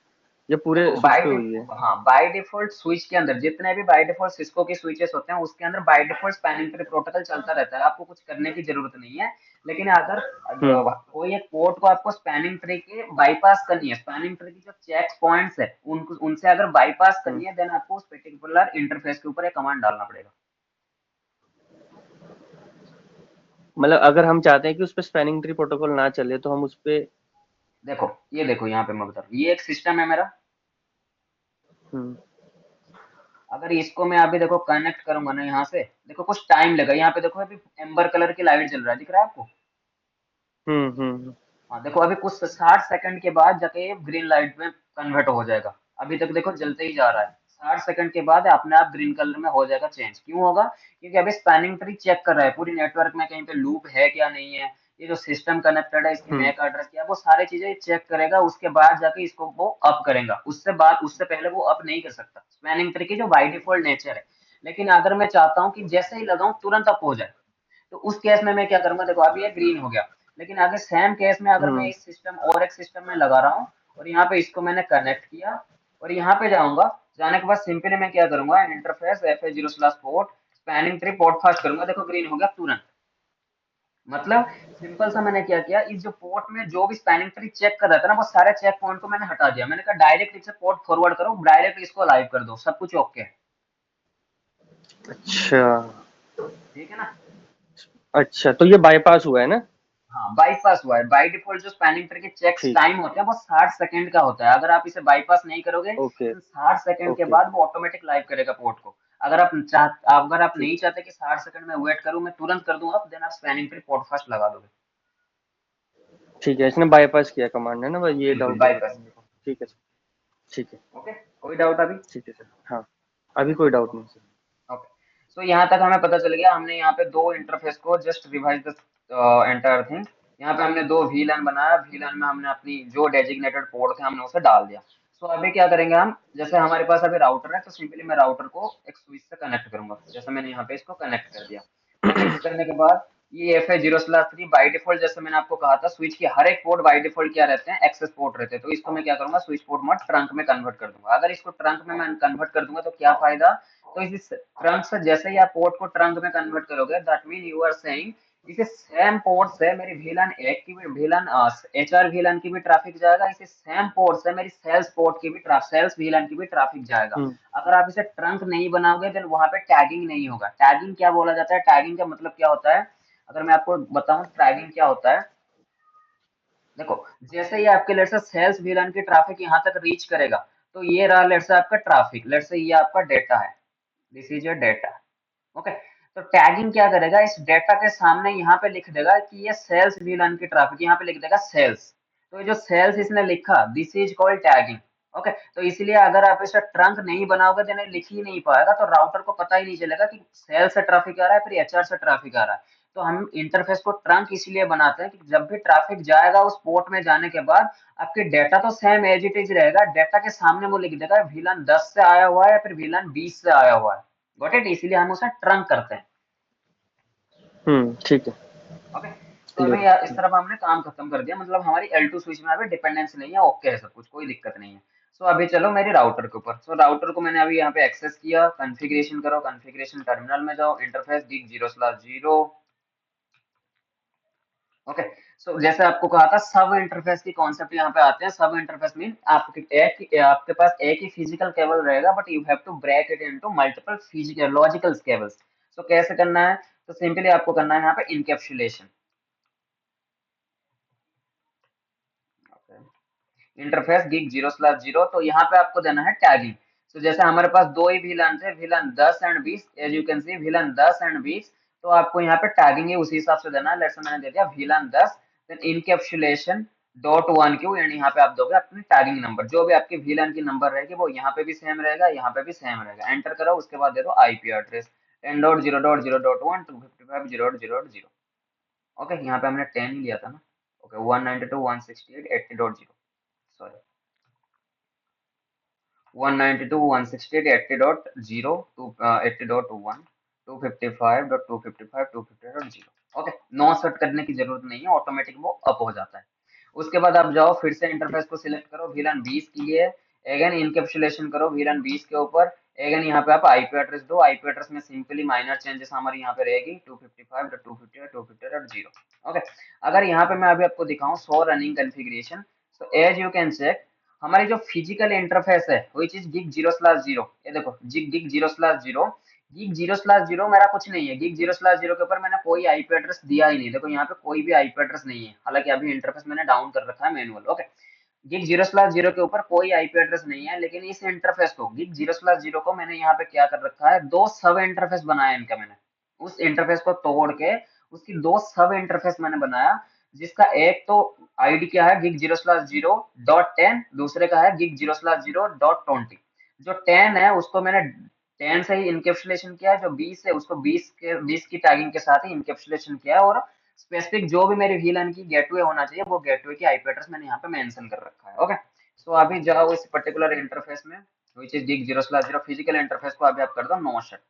या पूरे देखो स्विच पे हुई है? हाँ, बाय डिफॉल्ट स्विच के अंदर जितने भी बाय डिफॉल्ट सिस्को के स्विचेस होते हैं उसके अंदर by default spanning tree protocol चलता रहता है, आपको कुछ करने की जरूरत नहीं है। लेकिन अगर हुँ, कोई एक पोर्ट को आपको स्पैनिंग ट्री के बाईपास करनी है, स्पैनिंग ट्री की जो चेक पॉइंट्स है उनको उनसे अगर बाईपास हुँ। करनी है, देन आपको उस पर्टिकुलर इंटरफेस के ऊपर एक कमांड डालना पड़ेगा। मतलब अगर हम चाहते हैं कि उस पे स्पैनिंग ट्री प्रोटोकॉल ना चले तो हम उस पे देखो ये देखो यहाँ पे मैं बता रहा हूँ, ये एक सिस्टम है मेरा। हुँ, अगर इसको मैं अभी देखो कनेक्ट करूंगा ना यहाँ से, देखो कुछ टाइम लगा। यहाँ पे देखो अभी एम्बर कलर की लाइट जल रहा है, दिख रहा है आपको? हुँ, हुँ, हाँ देखो अभी कुछ 60 सेकंड के बाद जाके ये ग्रीन लाइट में कन्वर्ट हो जाएगा। अभी तक देखो जलते ही जा रहा है, 60 सेकंड के बाद अपने आप ग्रीन कलर में हो जाएगा चेंज। क्यों होगा? क्योंकि अभी स्पैनिंग ट्री चेक कर रहा है पूरी नेटवर्क में कहीं पे लूप है क्या नहीं है, ये जो सिस्टम कनेक्टेड है इसकी हुँ, मैक एड्रेस क्या है, वो सारी चीजें चेक करेगा। उसके बाद जाके इसको वो अप करेगा, उससे बाद उससे पहले वो अप नहीं कर सकता, स्पैनिंग ट्री की जो बाई डिफॉल्ट नेचर है। लेकिन अगर मैं चाहता हूँ कि जैसे ही लगाऊं तुरंत अप हो जाए, तो उस केस में मैं क्या करूंगा, देखो अभी ये ग्रीन हो गया। लेकिन अगर सेम केस में अगर मैं हुँ, इस सिस्टम और एक सिस्टम में लगा रहा हूँ और यहाँ पे इसको मैंने कनेक्ट किया और यहाँ पे जाऊंगा, जाने के बाद सिंपली मैं क्या करूंगा, इंटरफेस FA0/पोर्ट स्पैनिंग ट्री पोर्ट फास्ट करूंगा, देखो ग्रीन हो गया तुरंत। मतलब सिंपल सा मैंने क्या किया, इस जो पोर्ट में जो भी स्पैनिंग ट्री चेक कर रहा था ना वो सारे चेक पॉइंट को मैंने हटा दिया। मैंने कहा डायरेक्ट इसे पोर्ट फॉरवर्ड करो, डायरेक्ट इसको लाइव कर दो, सब कुछ ओके है। अच्छा, ठीक है ना? अच्छा तो ये बायपास हुआ है ना? हाँ बाईपास हुआ है। बाई डिफॉल्ट जो स्पैनिंग ट्री के चेक्स ठीक, टाइम होते हैं वो 60 सेकंड का होता है। अगर आप इसे बाईपास नहीं करोगे ओके, तो 60 सेकंड के ओके, बाद वो ऑटोमेटिक लाइव करेगा पोर्ट को। अगर आप ठीक, नहीं चाहते कि 60 सेकंड में वेट करूं, मैं तुरंत कर दूं, आप देन आप स्पैनिंग ट्री पोर्ट फास्ट लगा दोगे। ठीक है, इसने बायपास किया कमांड है ना? बस ये बिल्कुल डाउट हो रहा था बाईपास। मेरे को। ठीक है सर, ठीक है, ओके। कोई डाउट अभी? ठीक है सर। हाँ, अभी कोई डाउट नहीं सर। ओके। सो यहाँ तक हमें पता चल गया, हमने यहाँ पे दो इंटरफेस को just revise the entire thing. यहाँ पे हमने दो वीलन बनाया, वीलन में हमने अपनी जो डेजिग्नेटेड पोर्ट थे हमने उसे डाल दिया। सो अभी क्या करेंगे हम, जैसे हमारे पास अभी राउटर है तो सिंपली मैं राउटर को एक स्विच से कनेक्ट करूंगा, जैसे मैंने यहाँ पे इसको कनेक्ट कर दिया। कनेक्ट करने के बाद ये FA0/3 बाई डिफॉल्ट, जैसे मैंने आपको कहा था स्विच की हर एक पोर्ट बाई डिफॉल्ट क्या रहते हैं, एक्सेस पोर्ट रहते हैं। तो इसको मैं क्या करूंगा, स्विच पोर्ट मोड ट्रंक में कन्वर्ट कर दूंगा। अगर इसको ट्रंक में मैं कन्वर्ट कर दूंगा तो क्या फायदा, तो इस ट्रंक से जैसे ही आप पोर्ट को ट्रंक में कन्वर्ट करोगे, that mean you are saying इसे सेम पोर्ट से मेरी VLAN एक की भी VLAN HR VLAN की भी ट्रैफिक जाएगा, इसे सेम पोर्ट से मेरी सेल्स पोर्ट की भी सेल्स VLAN की भी ट्रैफिक जाएगा। हुँ, अगर आप इसे ट्रंक नहीं बनाओगे देन वहां पे टैगिंग नहीं होगा। टैगिंग क्या बोला जाता है, टैगिंग का मतलब क्या होता है, अगर मैं आपको बताऊं टैगिंग क्या होता है, देखो जैसे ही आपके लेट से सेल्स VLAN की ट्रैफिक यहाँ तक रीच करेगा, तो ये रहा लेट से आपका ट्रैफिक, लेट से ये आपका डेटा है, this is your data. Okay. तो टैगिंग क्या करेगा, इस डेटा के सामने यहाँ पे लिख देगा कि ये सेल्स वीलन की ट्रैफिक, यहाँ पे लिख देगा सेल्स। तो ये जो सेल्स इसने लिखा, this is called tagging. Okay, तो इसलिए अगर आप इसे ट्रंक नहीं बनाओगे तो इन्हें लिख ही नहीं पाएगा, तो राउटर को पता ही नहीं चलेगा कि सेल से ट्रैफिक आ रहा है फिर एचआर से ट्रैफिक आ रहा है। तो हम इंटरफेस को ट्रंक इसलिए बनाते हैं कि जब भी ट्रैफिक जाएगा उस पोर्ट में जाने के बाद आपके डेटा तो सेम एज इट इज रहेगा, डेटा के सामने वो लिख देगा विलन 10 से आया हुआ है या फिर विलन 20 से आया हुआ है। गॉट इट, इसीलिए हम उसे ट्रंक करते हैं। ठीक है। ओके, तो क्लियर अभी है। इस तरफ हमने काम खत्म कर दिया, मतलब हमारी L2 स्विच में अभी डिपेंडेंस नहीं है, ओके है सब कुछ, कोई दिक्कत नहीं है। सो अभी चलो मेरे राउटर के ऊपर। सो राउटर को मैंने अभी यहाँ पे एक्सेस किया, कॉन्फ़िगरेशन करो, कॉन्फ़िगरेशन टर्मिनल में जाओ, इंटरफेस gig 0/0। ओके, सो जैसे आपको कहा था सब इंटरफेस की कॉन्सेप्ट यहाँ पे आते हैं। सब इंटरफेस मीन आपके पास एक ही फिजिकल केबल रहेगा, but you have to break it into multiple physical logical cables. So कैसे करना है, तो सिंपली आपको करना है यहाँ पे इनकैप्सुलेशन। इंटरफेस गिग 0/0, तो यहाँ पे आपको देना है टैगिंग। तो जैसे हमारे पास दो ही विलन थे, VLAN 10 and 20, as you can see VLAN 10 and 20, तो आपको यहाँ पे टैगिंग ही उसी हिसाब से देना है। लेट्स से मैंने दे दिया VLAN 10, then encapsulation dot one Q, and यहाँ पे आप दोगे अपनी टैगिंग नंबर, जो भी आपकी विलन की नंबर रहेगी वो यहाँ पे भी सेम रहेगा, यहाँ पे भी सेम रहेगा। एंटर करो, उसके बाद दे दो आईपी एड्रेस 10.0.0.1 255.0.0.0। ओके, यहाँ पे हमने 10 ही लिया था ना। Okay, 192.168.80.0, sorry 192.168.80.0 to 80.1 255.255 250.0। Okay, no set करने की जरूरत नहीं है, ऑटोमेटिक वो अप हो जाता है। उसके बाद आप जाओ फिर से इंटरफेस को सिलेक्ट करो विलन 20 के लिए, अगेन इनकैप्सुलेशन करो विलन 20 के ऊपर, अगेन यहाँ पे आप आईपी एड्रेस दो। आईपी एड्रेस में सिंपली माइनर चेंजेस हमारी यहाँ पे रहेगी 255.250.250.0। ओके, अगर यहाँ पे मैं अभी आपको दिखाऊं so running configuration, so as you can check हमारी जो फिजिकल इंटरफेस है विच इज गिग 0/0, ये देखो गिग 0/0, गिग 0/0 मेरा कुछ नहीं है। गिग 0/0 के ऊपर मैंने कोई आईपी एड्रेस दिया ही नहीं, देखो यहाँ पे कोई भी आईपी एड्रेस नहीं है, हालांकि अभी इंटरफेस मैंने डाउन कर रखा है मैनुअल। ओके, गिग 0/0 के ऊपर कोई आईपी एड्रेस नहीं है, लेकिन इस इंटरफेस को गिग 0/0 को मैंने यहाँ पे क्या कर रखा है, दो सब इंटरफेस बनाया इनका मैंने। उस इंटरफेस को तोड़ के उसकी दो सब इंटरफेस मैंने बनाया, जिसका एक तो आईडी क्या है गिग 0/0.10, दूसरे का है गिग 0/0.20। जो 10 है उसको मैंने 10 से ही इनकैप्सुलेशन किया है, जो 20 है उसको 20 की टैगिंग के साथ ही इनकैप्सुलेशन किया है, और स्पेसिफिक जो भी मेरी वीलन की गेटवे होना चाहिए वो गेटवे की आईपी एड्रेस मैंने यहाँ पे मेंशन कर रखा है। ओके, सो अभी जाओ इस पर्टिकुलर इंटरफेस में which is gig 0/0 physical interface को अभी आप कर दो नो शट।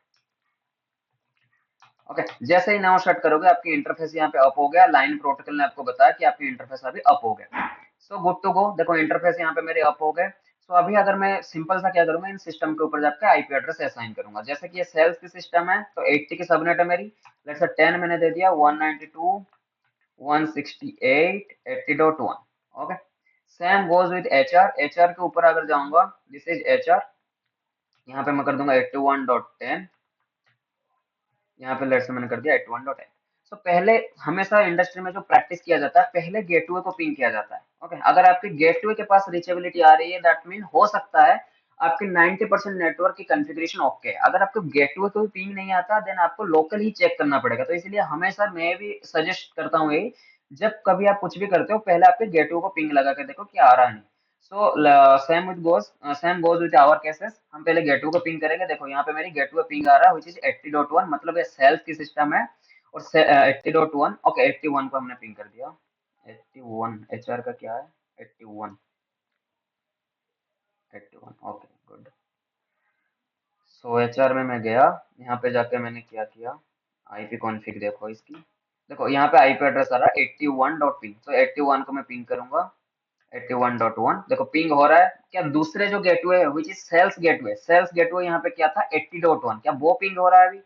ओके, जैसे ही नाउ सेट करोगे आपकी इंटरफेस यहाँ पे अप हो गया, लाइन प्रोटोकॉल ने आपको बताया कि आपकी इंटरफेस अभी अप हो गया। सो गुड टू गो, देखो इंटरफेस यहाँ पे मेरे अप हो गए। सो अभी अगर मैं सिंपल सा क्या करूंगा, इन सिस्टम के ऊपर जाकर आईपी एड्रेस असाइन करूंगा। जैसे कि ये सेल्स की सिस्टम है तो 80 की सबनेट है मेरी, लेट्स से 10 मैंने दे दिया 192.168.80.1। Okay, same goes with HR. HR के ऊपर अगर जाऊंगा, दिस इज एचआर, यहाँ पे मैं कर दूंगा 81.10, यहाँ पे लेट्स से मैंने कर दिया 81.8। सो पहले हमेशा इंडस्ट्री में जो प्रैक्टिस किया जाता है, पहले गेटवे को पिंग किया जाता है। ओके, अगर आपके गेटवे के पास रीचेबिलिटी आ रही है, दैट मीन हो सकता है आपकी 90% नेटवर्क की कॉन्फ़िगरेशन ओके है। अगर आपको गेटवे को भी पिंग नहीं आता, देन आपको लोकल ही चेक करना पड़ेगा। तो इसलिए हमेशा मैं भी सजेस्ट करता हूँ यही, जब कभी आप कुछ भी करते हो पहले आपके गेटवे को पिंग लगा के देखो क्या आ रहा है नहीं। So same goes with our cases, हम पहले गेटवे को पिंग करेंगे। देखो यहाँ पे मेरी गेटवे पिंग आ रहा है विच इज 80.1, मतलब ये सेल्फ की सिस्टम है। और 80.1, ओके 81 को हमने पिंग कर दिया। 81 एचआर का क्या है, 81, 81, ओके गुड। सो एचआर में मैं गया, यहाँ पे जाके मैंने क्या किया, आईपी कॉन्फ़िग देखो इसकी, देखो यहाँ पे आईपी एड्रेस आ रहा है 81.ping, तो 81 को मैं पिंग करूंगा 81.1। देखो पिंग हो रहा है क्या, दूसरे जो गेटवे है विच इज सेल्स गेटवे यहाँ पे क्या था 80.1, क्या वो पिंग हो रहा है अभी,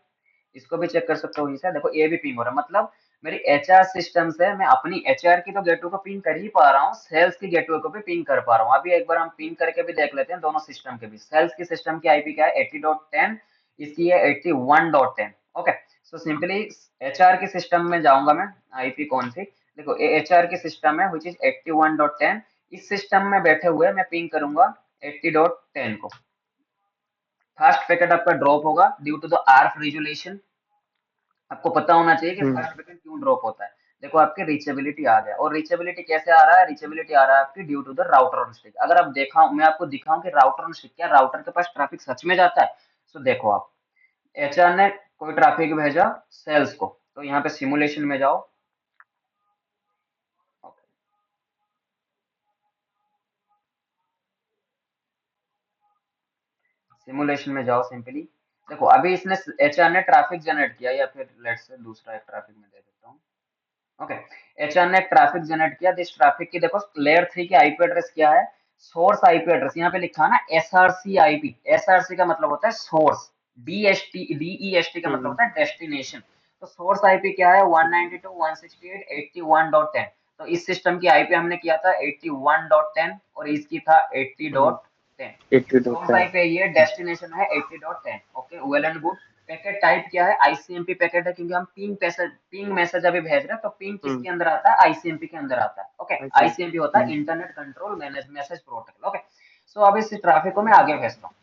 इसको भी चेक कर सकते हो इसे, देखो ये भी पिंग हो रहा है। मतलब मेरी एचआर सिस्टम से मैं अपनी एचआर की तो गेटवे को पिंग कर ही पा रहा हूँ, सेल्स की गेटवे को भी पिंग कर पा रहा हूँ। अभी एक बार हम पिंग करके भी देख लेते हैं दोनों सिस्टम के बीच। सेल्स की सिस्टम की आईपी क्या है 80.10, इसकी है 81.10। ओके, सो सिंपली एचआर की सिस्टम में जाऊंगा मैं, आईपी कॉन्फ़िग, देखो एचआर की सिस्टम है विच इज 81.10, इस सिस्टम में बैठे हुए मैं पिंग करूंगा 80.10 को। फास्ट पैकेट आपका ड्रॉप होगा ड्यू टू द आर्फ रिजोल्यूशन। आपको पता होना चाहिए कि हम्म फर्स्ट पैकेट क्यों ड्रॉप होता है। देखो आपके रीचेबिलिटी आ गया, और रीचेबिलिटी कैसे आ रहा है, रीचेबिलिटी आ रहा है आपकी due to the router on stick. अगर आप देखा, मैं आपको दिखाऊं कि राउटर ऑन स्टिक, क्या राउटर के पास ट्रैफिक सच में जाता है? तो देखो आप, एचआर ने कोई ट्रैफिक भेजा सेल्स को, तो यहाँ पे सिमुलेशन में जाओ। सिमुलेशन में जाओ सिंपली। देखो अभी इसने, एचआर ने ट्रैफिक जनरेट किया, या फिर लेट्स से दूसरा एक ट्रैफिक में दे देता हूँ। ओके, एचआर ने ट्रैफिक जनरेट किया, दिस ट्रैफिक की देखो लेयर 3 की आईपी एड्रेस क्या है, सोर्स आईपी एड्रेस यहाँ पे लिखा है ना, एसआरसी आईपी। एसआरसी का मतलब होता है सोर्स, डीईएसटी का मतलब हम्म होता है डेस्टिनेशन। तो सोर्स आईपी क्या है, 192.168.81.10। तो इस सिस्टम की आईपी हमने किया था 81.10, और इसकी था हम्म 80.10। 80 सोर्स आईपी ये, डेस्टिनेशन है 80.10। Okay, well and good. Packet type क्या है, आईसीएमपी पैकेट है, क्योंकि हम पिंग मैसेज अभी भेज रहे हैं, तो पिंग हम्म किसके अंदर आता है, आईसीएमपी के अंदर आता है। ओके, अच्छा आईसीएमपी होता है internet control message protocol. Okay, so अब इस ट्रैफिक को मैं आगे भेजता हूँ।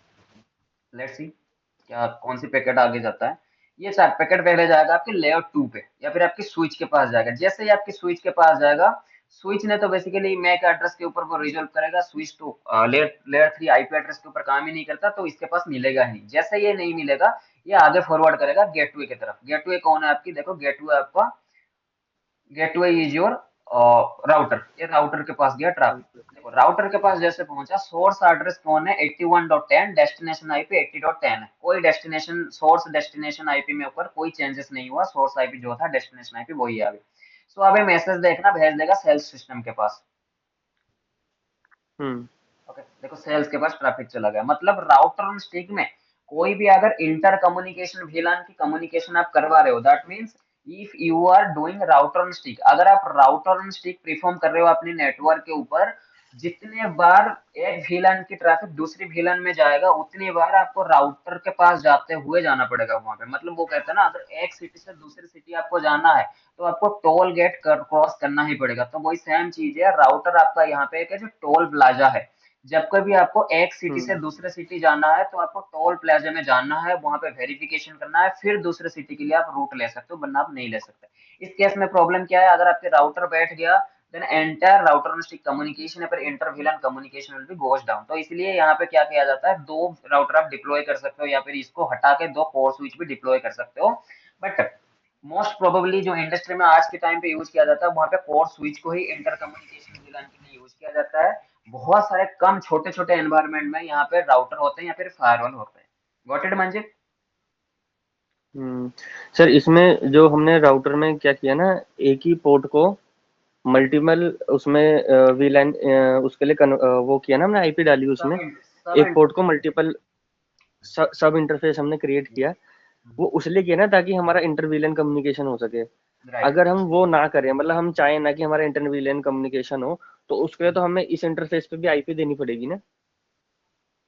लेट्स सी क्या कौन सी पैकेट आगे जाता है। ये चार पैकेट पहले जाएगा आपके लेयर 2 पे, या फिर आपकी स्विच के पास जाएगा। जैसे ही आपकी स्विच के पास जाएगा, स्विच ने तो बेसिकली मैक एड्रेस के ऊपर वो रिजोल्व करेगा, switch to layer layer 3 IP address के ऊपर काम ही नहीं करता, तो इसके पास मिलेगा ही नहीं। जैसे ये नहीं मिलेगा, ये आगे फॉरवर्ड करेगा गेटवे की तरफ। गेटवे कौन है आपकी, देखो गेटवे आपका, गेटवे इज योर राउटर। ये राउटर के पास गया ट्रैफिक। देखो राउटर के पास जैसे पहुंचा, सोर्स एड्रेस कौन है, 81.10, डेस्टिनेशन आईपी 80.10 है। कोई डेस्टिनेशन, सोर्स डेस्टिनेशन आईपी में ऊपर कोई चेंजेस नहीं हुआ, सोर्स आईपी जो था, डेस्टिनेशन आईपी वही है अभी। सो अब ये मैसेज देखना भेज देगा सेल्स सिस्टम के पास। हम्म ओके, देखो सेल्स के पास ट्रैफिक चला गया, मतलब राउटर ऑन स्टिक में कोई भी अगर इंटर कम्युनिकेशन, VLAN की कम्युनिकेशन आप करवा रहे हो, that means if you are doing router on stick, अगर आप राउटर ऑन स्टिक परफॉर्म कर रहे हो अपने नेटवर्क के ऊपर, जितने बार एक VLAN की ट्रैफिक दूसरी VLAN में जाएगा, उतनी बार आपको राउटर के पास जाते हुए जाना पड़ेगा वहां पे। मतलब वो कहते हैं ना, अगर एक सिटी से दूसरी सिटी आपको जाना है, तो आपको टोल गेट क्रॉस करना ही पड़ेगा। तो वही सेम चीज है, राउटर आपका यहाँ पे एक है जो टोल प्लाजा है। जब कभी आपको एक सिटी से हम्म दूसरे सिटी जाना है, तो आपको टोल प्लाजा में जाना है, वहां पे वेरिफिकेशन करना है, फिर दूसरे सिटी के लिए आप रूट ले सकते हो, वरना आप नहीं ले सकते। इस केस में प्रॉब्लम क्या है, अगर आपके राउटर बैठ गया, then entire router on stick communication या फिर inter VLAN communication will be goes down. तो इसलिए यहाँ पे क्या किया जाता है, दो राउटर आप डिप्लॉय कर सकते हो, या फिर इसको हटा के दो कोर स्विच भी डिप्लॉय कर सकते हो। बट मोस्ट प्रोबेबली जो इंडस्ट्री में आज के टाइम पे यूज किया जाता है, वहां पे कोर स्विच को ही इंटर कम्युनिकेशन VLAN के लिए यूज किया जाता है। बहुत सारे कम छोटे छोटे एनवायरनमेंट में यहाँ पे राउटर होते हैं या फिर फायरवॉल होते हैं। Got it Manjit? Hmm sir, इसमें जो हमने राउटर में क्या किया ना, एक ही पोर्ट को मल्टीपल उसमें वीलैन उसके लिए वो किया ना हमने, आईपी डाली सब उसमें, सब एक पोर्ट को मल्टीपल सब इंटरफेस हमने क्रिएट किया। वो उसलिए किया ना ताकि हमारा इंटरवीलन कम्युनिकेशन हो सके। राइट। अगर हम वो ना करें, मतलब हम चाहें ना कि हमारा इंटरवीलन कम्युनिकेशन हो, तो उसके लिए तो हमें इस इंटरफेस पे भी आईपी देनी पड़ेगी ना।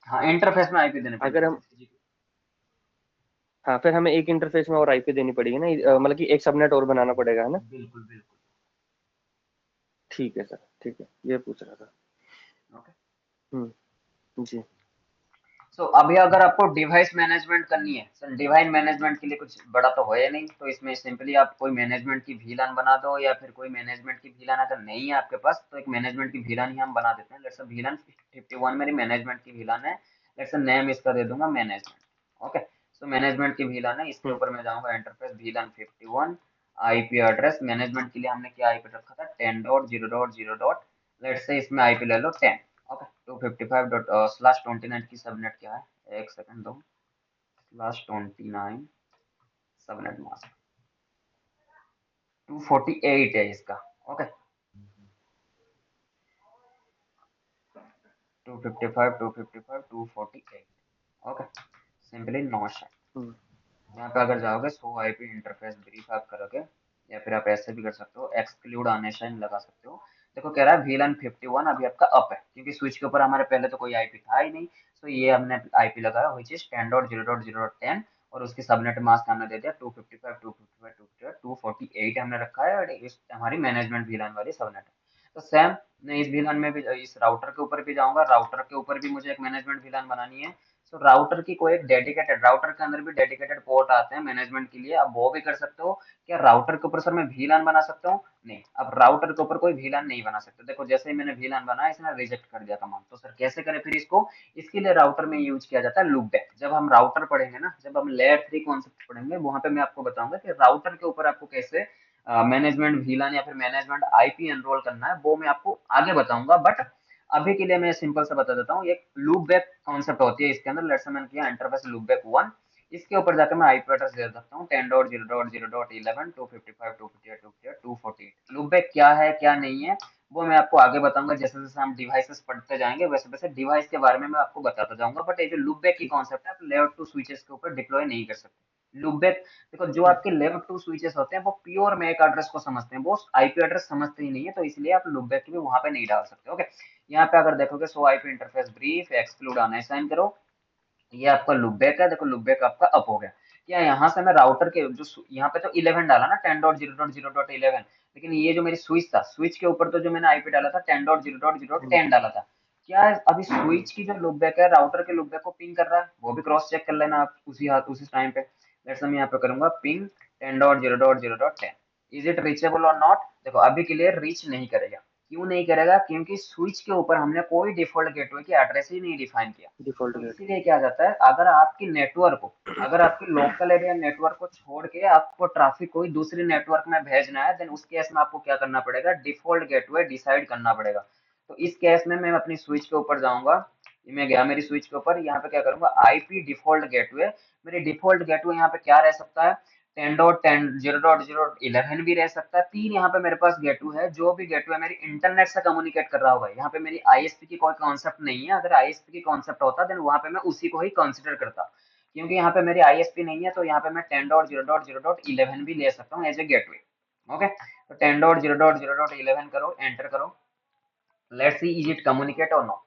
हाँ, इंटरफेस में आईपी देनी पड़ेगी अगर हम, जैसे फिजिकल। हाँ, फिर हमें एक इंटरफेस में और आईपी देनी पड़ेगी ना, मतलब कि एक सबनेट और बनाना पड़ेगा, है ना। बिल्कुल बिल्कुल। ठीक है सर, ठीक है, ये पूछ रहा था। ओके, जी। सो अभी अगर आपको डिवाइस मैनेजमेंट करनी है, सर डिवाइस मैनेजमेंट के लिए कुछ बड़ा तो है नहीं, तो इसमें सिंपली आप कोई मैनेजमेंट की VLAN बना दो, या फिर कोई मैनेजमेंट की VLAN अगर नहीं है आपके पास, तो एक मैनेजमेंट की VLAN ही हम बना देते हैं। लेट्स VLAN 51 मेरी मैनेजमेंट की VLAN है। लेट्स नेम इसका दे दूंगा मैनेजमेंट। ओके, सो मैनेजमेंट की VLAN है, इसके हम्म ऊपर मैं जाऊंगा interface VLAN 51। IP address management के लिए हमने क्या आईपी रखा था, 10.0.0. लेट्स से इसमें आईपी ले लो 10। ओके, 255 डॉट स्लैश 29 की सबनेट क्या है, एक सेकंड दो, स्लैश 29 सबनेट मास्क 248 है इसका। ओके, 255 ओके, सिंपली नो शेट। हम्म यहाँ पे अगर जाओगे सो आईपी इंटरफेस ब्रीफ आप करोगे, या फिर आप ऐसे भी कर सकते हो, एक्सक्लूड आनेशन लगा सकते हो। देखो कह रहा है VLAN 51 अभी आपका अप है, क्योंकि स्विच के ऊपर हमारे पहले तो कोई आईपी था ही नहीं। तो ये हमने आईपी लगाया विच इज 10.0.0.10, और उसकी सबनेट मास्क हमने दे दिया 255 हमने रखा है, और इस हमारी मैनेजमेंट VLAN वाली सबनेट है। तो सेम मैं इस VLAN में भी, इस राउटर के ऊपर भी जाऊंगा, राउटर के ऊपर भी मुझे एक मैनेजमेंट VLAN बनानी है। सो राउटर की कोई एक डेडिकेटेड, राउटर के अंदर भी डेडिकेटेड पोर्ट आते हैं मैनेजमेंट के लिए, आप वो भी कर सकते हो। क्या राउटर के ऊपर सर मैं वीलान बना सकता हूँ? नहीं, अब राउटर के ऊपर कोई वीलान नहीं बना सकते। देखो जैसे ही मैंने वीलान बनाया, इसने रिजेक्ट कर दिया कमांड, तो सर कैसे करें फिर इसको? इसके लिए राउटर में यूज किया जाता है लूपबैक। जब हम राउटर पढ़ेंगे ना, जब हम लेयर 3 कॉन्सेप्ट पढ़ेंगे, वहां पे मैं आपको बताऊंगा कि राउटर के ऊपर आपको कैसे मैनेजमेंट वीलान या फिर मैनेजमेंट आईपी एनरोल करना है, वो मैं आपको आगे बताऊंगा। बट अभी के लिए मैं सिंपल सा बता देता हूँ, एक लूप बैक कॉन्सेप्ट होती है इसके अंदर। लेट्स से मैंने किया इंटरफेस लूप बैक 1, इसके ऊपर जाकर मैं आईपी एड्रेस दे सकता हूँ 10.0.0.11 255 258 258 248। लूप बैक क्या है क्या नहीं है वो मैं आपको आगे बताऊंगा। जैसे जैसे हम डिवाइसेस पढ़ते जाएंगे वैसे वैसे डिवाइस के बारे में मैं आपको बताता जाऊंगा। बट ये जो लूप बैक की ठीक कॉन्सेप्ट है, आप लेयर 2 स्विचेस के ऊपर डिप्लॉय नहीं कर सकते लूप बैक। देखो जो ठीक आपके लेयर 2 स्विचेस होते हैं वो प्योर मैक एड्रेस को समझते हैं, वो आईपी एड्रेस समझते ही नहीं है, तो इसलिए आप लूप बैक भी वहां पे नहीं डाल सकते। ओके, यहाँ पे अगर देखोगे सो IP interface brief exclude unassign करो, ये आपका लूपबैक है। देखो लूपबैक आपका अप हो गया। क्या यहाँ से मैं राउटर के जो यहाँ पे तो 11 डाला ना 10.0.0.11, लेकिन ये जो मेरी स्विच था, स्विच के ऊपर तो जो मैंने आईपी डाला था 10.0.0.10 डाला था। क्या अभी स्विच की जो लूपबैक है राउटर के लूपबैक को पिंग कर रहा है? वो भी क्रॉस चेक कर लेना आप उसी हाथ उसी टाइम पे। लेट्स मैं यहाँ पे करूंगा पिंग 10.0.0.10, इज इट रीचेबल और नॉट? देखो अभी के लिए रीच नहीं करेगा। क्यों नहीं करेगा? क्योंकि स्विच के ऊपर हमने कोई डिफॉल्ट गेटवे की एड्रेस ही नहीं डिफाइन किया। डिफॉल्ट तो गेट। इसीलिए क्या जाता है, अगर आपकी नेटवर्क को, अगर आपके लोकल एरिया नेटवर्क को छोड़ के आपको ट्रैफिक कोई दूसरे नेटवर्क में भेजना है, देन उस केस में आपको क्या करना पड़ेगा, डिफॉल्ट गेटवे डिसाइड करना पड़ेगा। तो इस केस में मैं अपनी स्विच के ऊपर जाऊंगा, ये मैं गया मेरी स्विच के ऊपर, यहाँ पे क्या करूंगा आईपी डिफॉल्ट गेटवे। मेरी डिफॉल्ट गेटवे यहाँ पे क्या रह सकता है, 10.10 0.0.11 भी रह सकता है। तीन यहाँ पे मेरे पास गेटवे है, जो भी गेटवे मेरी इंटरनेट से कम्युनिकेट कर रहा होगा। यहाँ पे मेरी आईएसपी की कोई कॉन्सेप्ट नहीं है, अगर आईएसपी की कॉन्सेप्ट होता देन वहां पे मैं उसी को ही कंसिडर करता। क्योंकि यहाँ पे मेरी आईएसपी नहीं है, तो यहाँ पे मैं 10.0.0.11 भी ले सकता हूँ एज ए गेटवे। ओके, तो 10.0.0.11 करो, एंटर करो, let's see is it communicate और नॉट।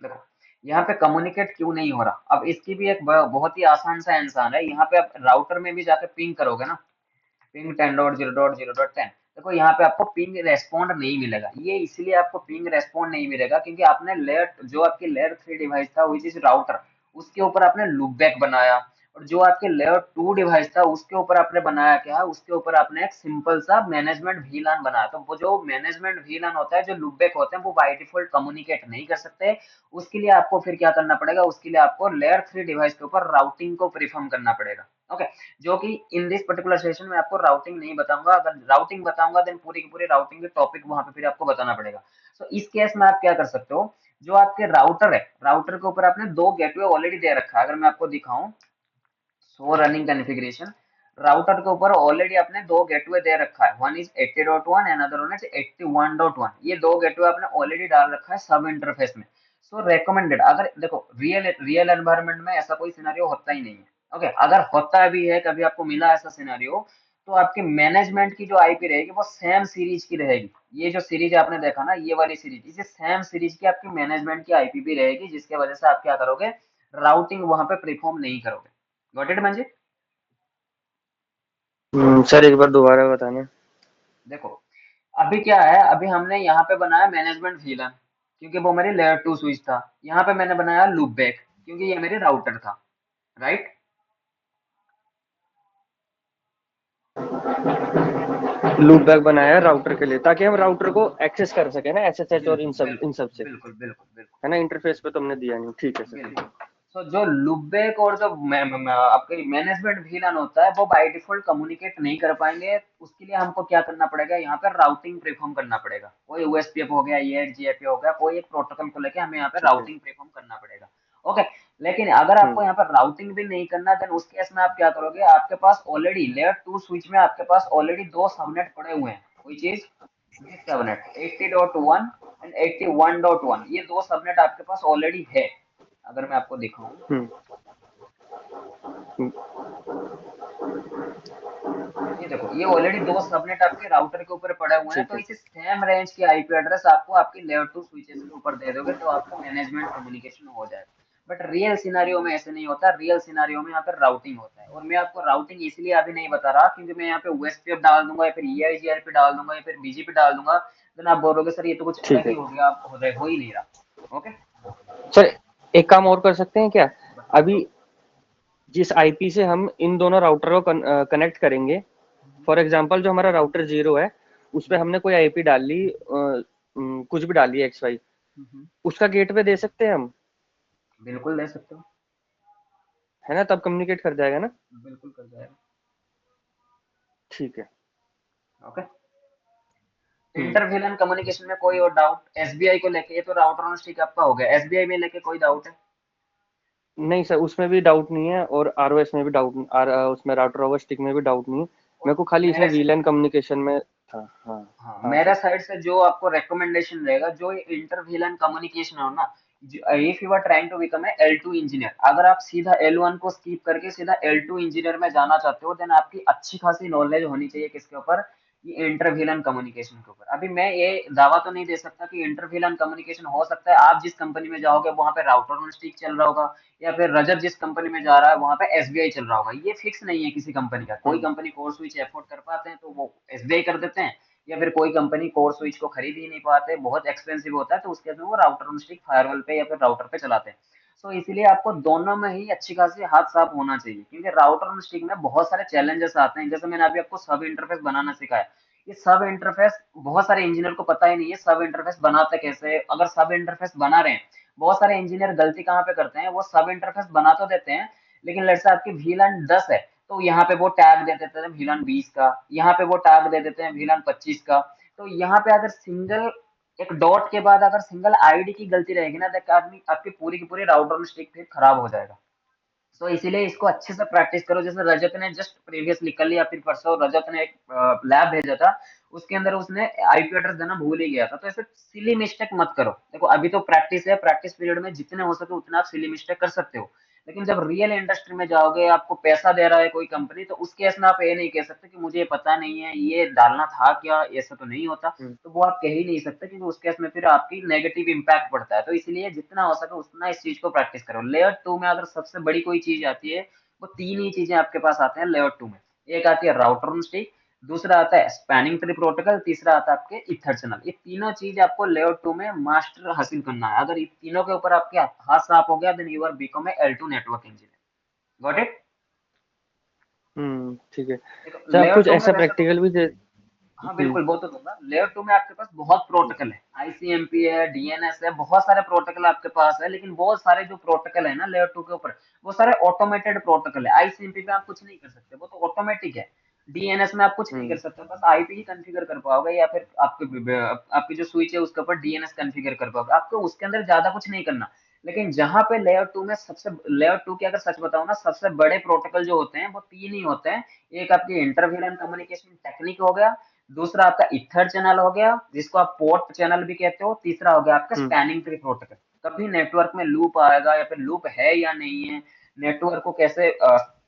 देखो यहाँ पे कम्युनिकेट क्यों नहीं हो रहा, अब इसकी भी एक बहुत ही आसान सा आंसर है। यहाँ पे आप राउटर में भी जाके पिंग करोगे ना, पिंग 10.0.0.10, देखो यहाँ पे आपको पिंग रेस्पॉन्ड नहीं मिलेगा। ये इसलिए आपको पिंग रेस्पॉन्ड नहीं मिलेगा क्योंकि आपने लेयर, जो आपकी लेयर 3 डिवाइस था विच इज राउटर, उसके ऊपर आपने लूपबैक बनाया। और जो आपके लेयर 2 डिवाइस था उसके ऊपर आपने बनाया क्या, उसके ऊपर आपने एक सिंपल सा मैनेजमेंट वीलान बनाया। तो वो जो मैनेजमेंट वीलान होता है, जो लूपबैक होते हैं, वो बाय डिफॉल्ट कम्युनिकेट नहीं कर सकते। उसके लिए आपको फिर क्या करना पड़ेगा, उसके लिए आपको लेयर 3 डिवाइस के ऊपर राउटिंग को परफॉर्म करना पड़ेगा। ओके, जो कि इन दिस पर्टिकुलर सेशन में आपको राउटिंग नहीं बताऊंगा। अगर राउटिंग बताऊंगा देन पूरी की पूरी राउटिंग के टॉपिक वहां पे फिर आपको बताना पड़ेगा। तो इस केस में आप क्या कर सकते हो, जो आपके राउटर है, राउटर के ऊपर आपने दो गेटवे ऑलरेडी दे रखा है। अगर मैं आपको दिखाऊं सो रनिंग कॉन्फ़िगरेशन, राउटर के ऊपर ऑलरेडी आपने दो गेटवे दे रखा है, one is 80.1 and other one is 81.1। ये दो गेटवे आपने ऑलरेडी डाल रखा है सब इंटरफेस में। सो रेकमेंडेड, अगर देखो रियल रियल एनवायरनमेंट में ऐसा कोई सिनेरियो होता ही नहीं है। ओके, अगर होता भी है, कभी आपको मिला ऐसा सिनेरियो, तो आपके मैनेजमेंट की जो आईपी रहेगी वो सेम सीरीज की रहेगी। ये जो सीरीज आपने देखा ना, ये वाली सीरीज, इसे सेम सीरीज की आपकी मैनेजमेंट की आईपी भी रहेगी, जिसके वजह से आप क्या करोगे, राउटिंग वहां पे परफॉर्म नहीं करोगे। Got it Manjit? सर एक बार दोबारा बताना। देखो अभी क्या है, अभी हमने यहाँ पे बनाया मैनेजमेंट वीलन क्योंकि वो मेरी लेयर 2 स्विच था। यहाँ पे मैंने बनाया लूप बैक क्योंकि ये मेरे राउटर था, राइट? लूप बैक बनाया राउटर के लिए ताकि हम राउटर को एक्सेस कर सके ना, एसएसएच और बिल्कुल इन बिल्कुल सब से, बिल्कुल बिल्कुल बिल्कुल है ना। इंटरफेस पे तुमने दिया नहीं, ठीक है सर, ठीक बिल्कुल। है। सो जो लुब्बैक और जो आपके मैनेजमेंट वीलन होता है, वो बाय डिफॉल्ट कम्युनिकेट नहीं कर पाएंगे। उसके लिए हमको क्या करना पड़ेगा, यहाँ पर राउटिंग परफॉर्म करना पड़ेगा। कोई ओएसपीएफ हो गया, ईएसजीएपी हो गया, कोई एक प्रोटोकॉल को लेके हमें यहाँ पे ठीक है। राउटिंग परफॉर्म करना पड़ेगा। ओके, लेकिन अगर आपको यहाँ पर राउटिंग भी नहीं करना, देन उस केस में आप क्या करोगे, आपके पास ऑलरेडी लेयर 2 स्विच में आपके पास ऑलरेडी दो सबनेट पड़े हुए हैं, which is this subnet 80.1 and 81.1। ये दो सबनेट आपके पास ऑलरेडी है। अगर मैं आपको दिखाऊं, हम्म। ये देखो ये ऑलरेडी दो सबनेट आपके राउटर के ऊपर पड़े हुए हैं। ठीक तो है। इसे सेम रेंज के आईपी एड्रेस आपको आपकी लेयर 2 स्विचेस के ऊपर दे दोगे तो आपका मैनेजमेंट कम्युनिकेशन हो जाएगा। बट रियल सिनारियो में ऐसे नहीं होता। रियल सिनारियो में यहाँ पर राउटिंग होता है, और मैं आपको राउटिंग इसलिए अभी नहीं बता रहा क्योंकि मैं यहाँ पे ओएसपीएफ डाल दूंगा या फिर ईआईजीआर डाल दूंगा या फिर बीजीपी डाल दूंगा, देन आप बोलोगे सर ये तो कुछ ठीक अलग ही है हो गया, हो ही नहीं रहा। ओके, सर, एक काम और कर सकते हैं क्या? बताओ अभी बताओ। जिस आईपी से हम इन दोनों राउटर को कनेक्ट करेंगे, फॉर एग्जांपल जो हमारा राउटर 0 है, उस पे हमने कोई आईपी डाल ली, कुछ भी डाल ली एक्स वाई, उसका गेटवे दे सकते हैं हम, बिल्कुल दे सकते हो। है ना? तब कम्युनिकेट कर जाएगा ना? बिल्कुल कर जाएगा। ठीक है। ओके, हम्म। इंटर विलन कम्युनिकेशन में कोई और डाउट एसबीआई को लेके? ये तो राउटर ऑन स्टिक आपका हो गया, एसबीआई में लेके कोई डाउट है? नहीं सर, उसमें भी डाउट नहीं है, और आरओएस में भी डाउट, उसमें राउटर ओवर स्टिक में भी डाउट नहीं है। मेरे और को खाली इसमें मेरे वीलैन कम्युनिकेशन में था। हाँ। हाँ, हाँ मेरा सर। साइड से जो आपको रिकमेंडेशन रहेगा, जो इंटर विलन कम्युनिकेशन हो ना, if you are trying to become a L2 engineer, अगर आप सीधा L1 को स्किप करके सीधा L2 इंजीनियर में जाना चाहते हो, देन आपकी अच्छी खासी नॉलेज होनी चाहिए किसके ऊपर? ये इंटर विलन कम्युनिकेशन के ऊपर। अभी मैं ये दावा तो नहीं दे सकता कि इंटर विलन कम्युनिकेशन हो सकता है आप जिस कंपनी में जाओगे वहां पे राउटर ऑन स्टिक चल रहा होगा, या फिर रजत जिस कंपनी में जा रहा है वहां पे एसबीआई चल रहा होगा। ये फिक्स नहीं है किसी कंपनी का। कोई हम्म। कंपनी कोर स्विच एफोर्ड कर पाते हैं तो वो एसबीआई कर देते हैं, या फिर कोई कंपनी कोर स्विच को खरीद ही नहीं पाते, बहुत एक्सपेंसिव होता है, तो उसके में वो राउटर ऑन स्टिक फायरवॉल पे या फिर राउटर पे चलाते हैं। सो इसीलिए आपको दोनों में ही अच्छी खासी हाथ साफ होना चाहिए, क्योंकि राउटर ऑन स्टिक में बहुत सारे चैलेंजेस आते हैं। जैसे मैंने अभी आपको सब इंटरफेस बनाना सिखाया, ये सब इंटरफेस बहुत सारे इंजीनियर को पता ही नहीं है सब इंटरफेस बनाते कैसे। अगर सब इंटरफेस बना रहे हैं, बहुत सारे इंजीनियर गलती कहाँ पे करते हैं, वो सब इंटरफेस बना तो देते हैं, लेकिन लेट्स से आपकी VLAN 10 है, तो यहाँ पे वो टैग दे देते हैं VLAN 20 का, यहाँ पे वो टैग दे देते हैं VLAN 25 का। तो यहाँ पे अगर सिंगल एक डॉट के बाद अगर सिंगल आईडी की गलती रहेगी ना, तो आपकी आपकी पूरी की पूरी राउटर स्टिक फिर खराब हो जाएगा। तो इसीलिए इसको अच्छे से प्रैक्टिस करो। जैसे रजत ने जस्ट प्रीवियसली कल या फिर परसों रजत ने एक लैब भेजा था, उसके अंदर उसने आईपी एड्रेस देना भूल ही गया था। तो ऐसे सिली मिस्टेक मत करो। देखो अभी तो प्रैक्टिस है, प्रैक्टिस पीरियड में जितने हो सके उतना आप सिली मिस्टेक कर सकते हो, लेकिन जब रियल इंडस्ट्री में जाओगे, आपको पैसा दे रहा है कोई कंपनी, तो उस केस में आप ये नहीं कह सकते कि मुझे ये पता नहीं है, ये डालना था क्या, ऐसा तो नहीं होता। हम्म। तो वो आप कह ही नहीं सकते, क्योंकि उस केस में फिर आपकी नेगेटिव इम्पैक्ट पड़ता है। तो इसलिए जितना हो सके उतना इस चीज को प्रैक्टिस करो। लेयर टू में अगर सबसे बड़ी कोई चीज आती है, वो तीन ही चीजें आपके पास आते हैं लेयर टू में। एक आती है राउटर ऑन स्टिक, दूसरा आता है स्पैनिंग ट्री प्रोटोकॉल, तीसरा आता है आपके इथर चैनल। ये तीनों चीज आपको लेयर टू में मास्टर हासिल करना है। अगर ये तीनों के ऊपर आपके हाथ साफ हो गया, then you are become a L2 network engineer. Got it? ठीक है देखो सर, आप लेयर कुछ टू में ऐसा वैसे तो, प्रैक्टिकल भी दे। हाँ बिल्कुल वो तो दूंगा। लेयर टू में आपके पास बहुत प्रोटोकॉल है, आईसीएमपी है, डीएनएस है, बहुत सारे प्रोटोकॉल आपके पास है, लेकिन बहुत सारे जो प्रोटोकॉल है ना लेयर टू के ऊपर, वो सारे ऑटोमेटेड प्रोटोकॉल है। आईसीएमपी में आप कुछ नहीं कर सकते, वो तो ऑटोमेटिक है। डीएनएस में आप कुछ नहीं कर हम्म। सकते, बस आईपी ही कॉन्फ़िगर कर पाओगे, या फिर आपके आपकी जो स्विच है उसके ऊपर डीएनएस कॉन्फ़िगर कर पाओगे। आपको उसके अंदर ज्यादा कुछ नहीं करना। लेकिन जहां पे लेयर टू में सबसे, लेयर टू के अगर सच बताऊं ना, सबसे बड़े प्रोटोकॉल जो होते हैं वो तीन ही होते हैं। एक आपकी इंटरव्यूलन कम्युनिकेशन टेक्निक हो गया, दूसरा आपका ईथर चैनल हो गया जिसको आप पोर्ट चैनल भी कहते हो, तीसरा हो गया आपका हम्म। Spanning tree protocol. कभी नेटवर्क में लूप आएगा या फिर लूप है या नहीं है, नेटवर्क को कैसे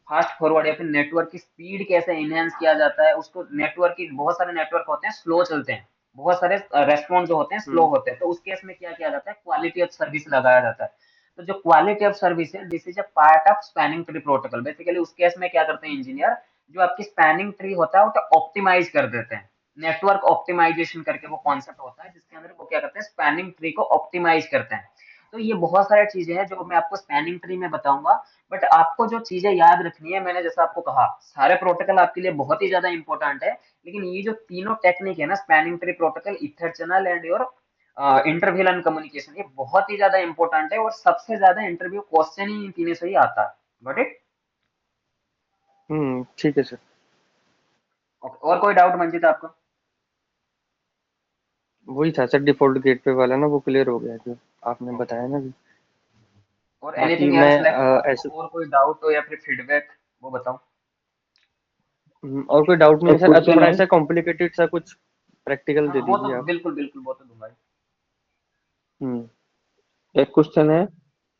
फास्ट फॉरवर्ड या फिर नेटवर्क की स्पीड कैसे इनहेंस किया जाता है उसको। नेटवर्क की बहुत सारे नेटवर्क होते हैं स्लो चलते हैं, बहुत सारे रेस्पॉन्स जो होते हैं स्लो हम्म। होते हैं, तो उस केस में क्या किया जाता है, क्वालिटी ऑफ सर्विस लगाया जाता है। तो जो क्वालिटी ऑफ सर्विस है, this is a part of spanning tree protocol. Basically उस केस में क्या करते हैं इंजीनियर, जो आपकी स्पैनिंग ट्री होता है वो ऑप्टिमाइज कर देते हैं। नेटवर्क ऑप्टिमाइजेशन करके वो कॉन्सेप्ट होता है, जिसके अंदर वो क्या करते हैं, स्पैनिंग ट्री को ऑप्टिमाइज करते हैं। तो ये बहुत सारी चीजें हैं जो मैं आपको स्पैनिंग ट्री में बताऊंगा। बट आपको जो चीजें याद रखनी है, मैंने जैसा आपको कहा, सारे प्रोटोकॉल आपके लिए बहुत ही ज्यादा इंपॉर्टेंट है, लेकिन ये जो तीनों टेक्निक है ना, spanning tree protocol, ether channel and your inter VLAN communication, ये बहुत ही ज्यादा इंपॉर्टेंट है, और सबसे ज्यादा इंटरव्यू क्वेश्चन ही इन तीनों से ही आता है। Got it? ठीक है सर। और कोई डाउट मंजित आपको? वही था सर, डिफॉल्ट गेटवे वाला ना, वो क्लियर हो गया जो आपने ओके, बताया ना अभी। और बाकी एनीथिंग मैं एल्स लाइक आपको ऐसे, और कोई डाउट हो या फिर फीडबैक, वो बताओ। और कोई डाउट नहीं है एक सर। क्वेश्चन थोड़ा है। ऐसा कॉम्प्लिकेटेड सा कुछ प्रैक्टिकल हाँ दे वो दीजिए तो आप। बिल्कुल बिल्कुल, वो तो दूंगा ही। हम्म। एक क्वेश्चन है।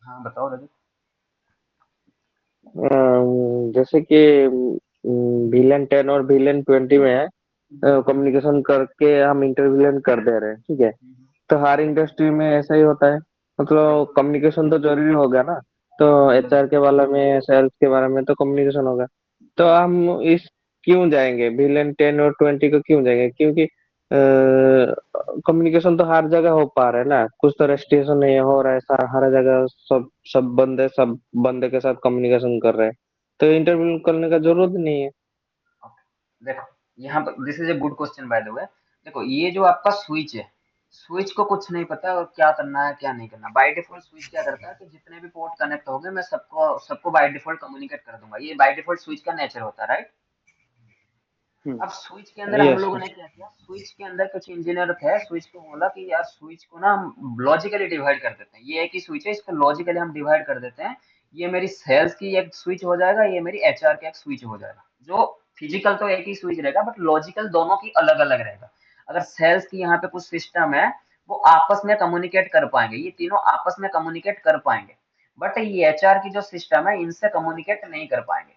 हाँ बताओ रजत। जैसे कि VLAN 10 और VLAN 20 में है, कम्युनिकेशन करके हम इंटरव्यूलेन कर दे रहे हैं, ठीक है। तो हर इंडस्ट्री में ऐसा ही होता है, मतलब बिल्कुल कम्युनिकेशन तो जरूरी हो गया ना। तो एचआर के बारे में, सेल्स के बारे में तो कम्युनिकेशन होगा। तो हम इस क्यों जाएंगे VLAN 10 और 20 को क्यों जाएंगे? क्योंकि कम्युनिकेशन तो हर जगह हो पा रहा है ना, कुछ तो रेस्ट्रिक्शन नहीं हो रहा है, हर जगह सब बंदे के साथ कम्युनिकेशन कर रहे हैं, तो इंटरव्यू करने का जरूरत नहीं है। ओके, देखो यहाँ पर this is a good question by the way. देखो ये जो आपका स्विच है, स्विच को कुछ नहीं पता और क्या करना है क्या नहीं करना। बाय डिफॉल्ट स्विच क्या करता है कि जितने भी पोर्ट कनेक्ट होंगे मैं सबको सबको बाय डिफॉल्ट कम्युनिकेट कर दूंगा। ये बाय डिफॉल्ट स्विच का नेचर होता है, राइट। अब स्विच के अंदर हम यस। लोगों ने क्या किया, स्विच के अंदर कुछ इंजीनियर थे, स्विच को बोला कि यार स्विच को ना हम लॉजिकली डिवाइड कर देते हैं। ये एक ही स्विच है, इसको लॉजिकली हम डिवाइड कर देते हैं। ये मेरी सेल्स की एक स्विच हो जाएगा, ये मेरी एचआर का एक स्विच हो जाएगा। जो फिजिकल तो एक ही स्विच रहेगा बट लॉजिकल दोनों की अलग अलग रहेगा। अगर सेल्स की यहाँ पे कुछ सिस्टम है, वो आपस में कम्युनिकेट कर पाएंगे, ये तीनों आपस में कम्युनिकेट कर पाएंगे। बट ये एचआर की जो सिस्टम है इनसे कम्युनिकेट नहीं कर पाएंगे।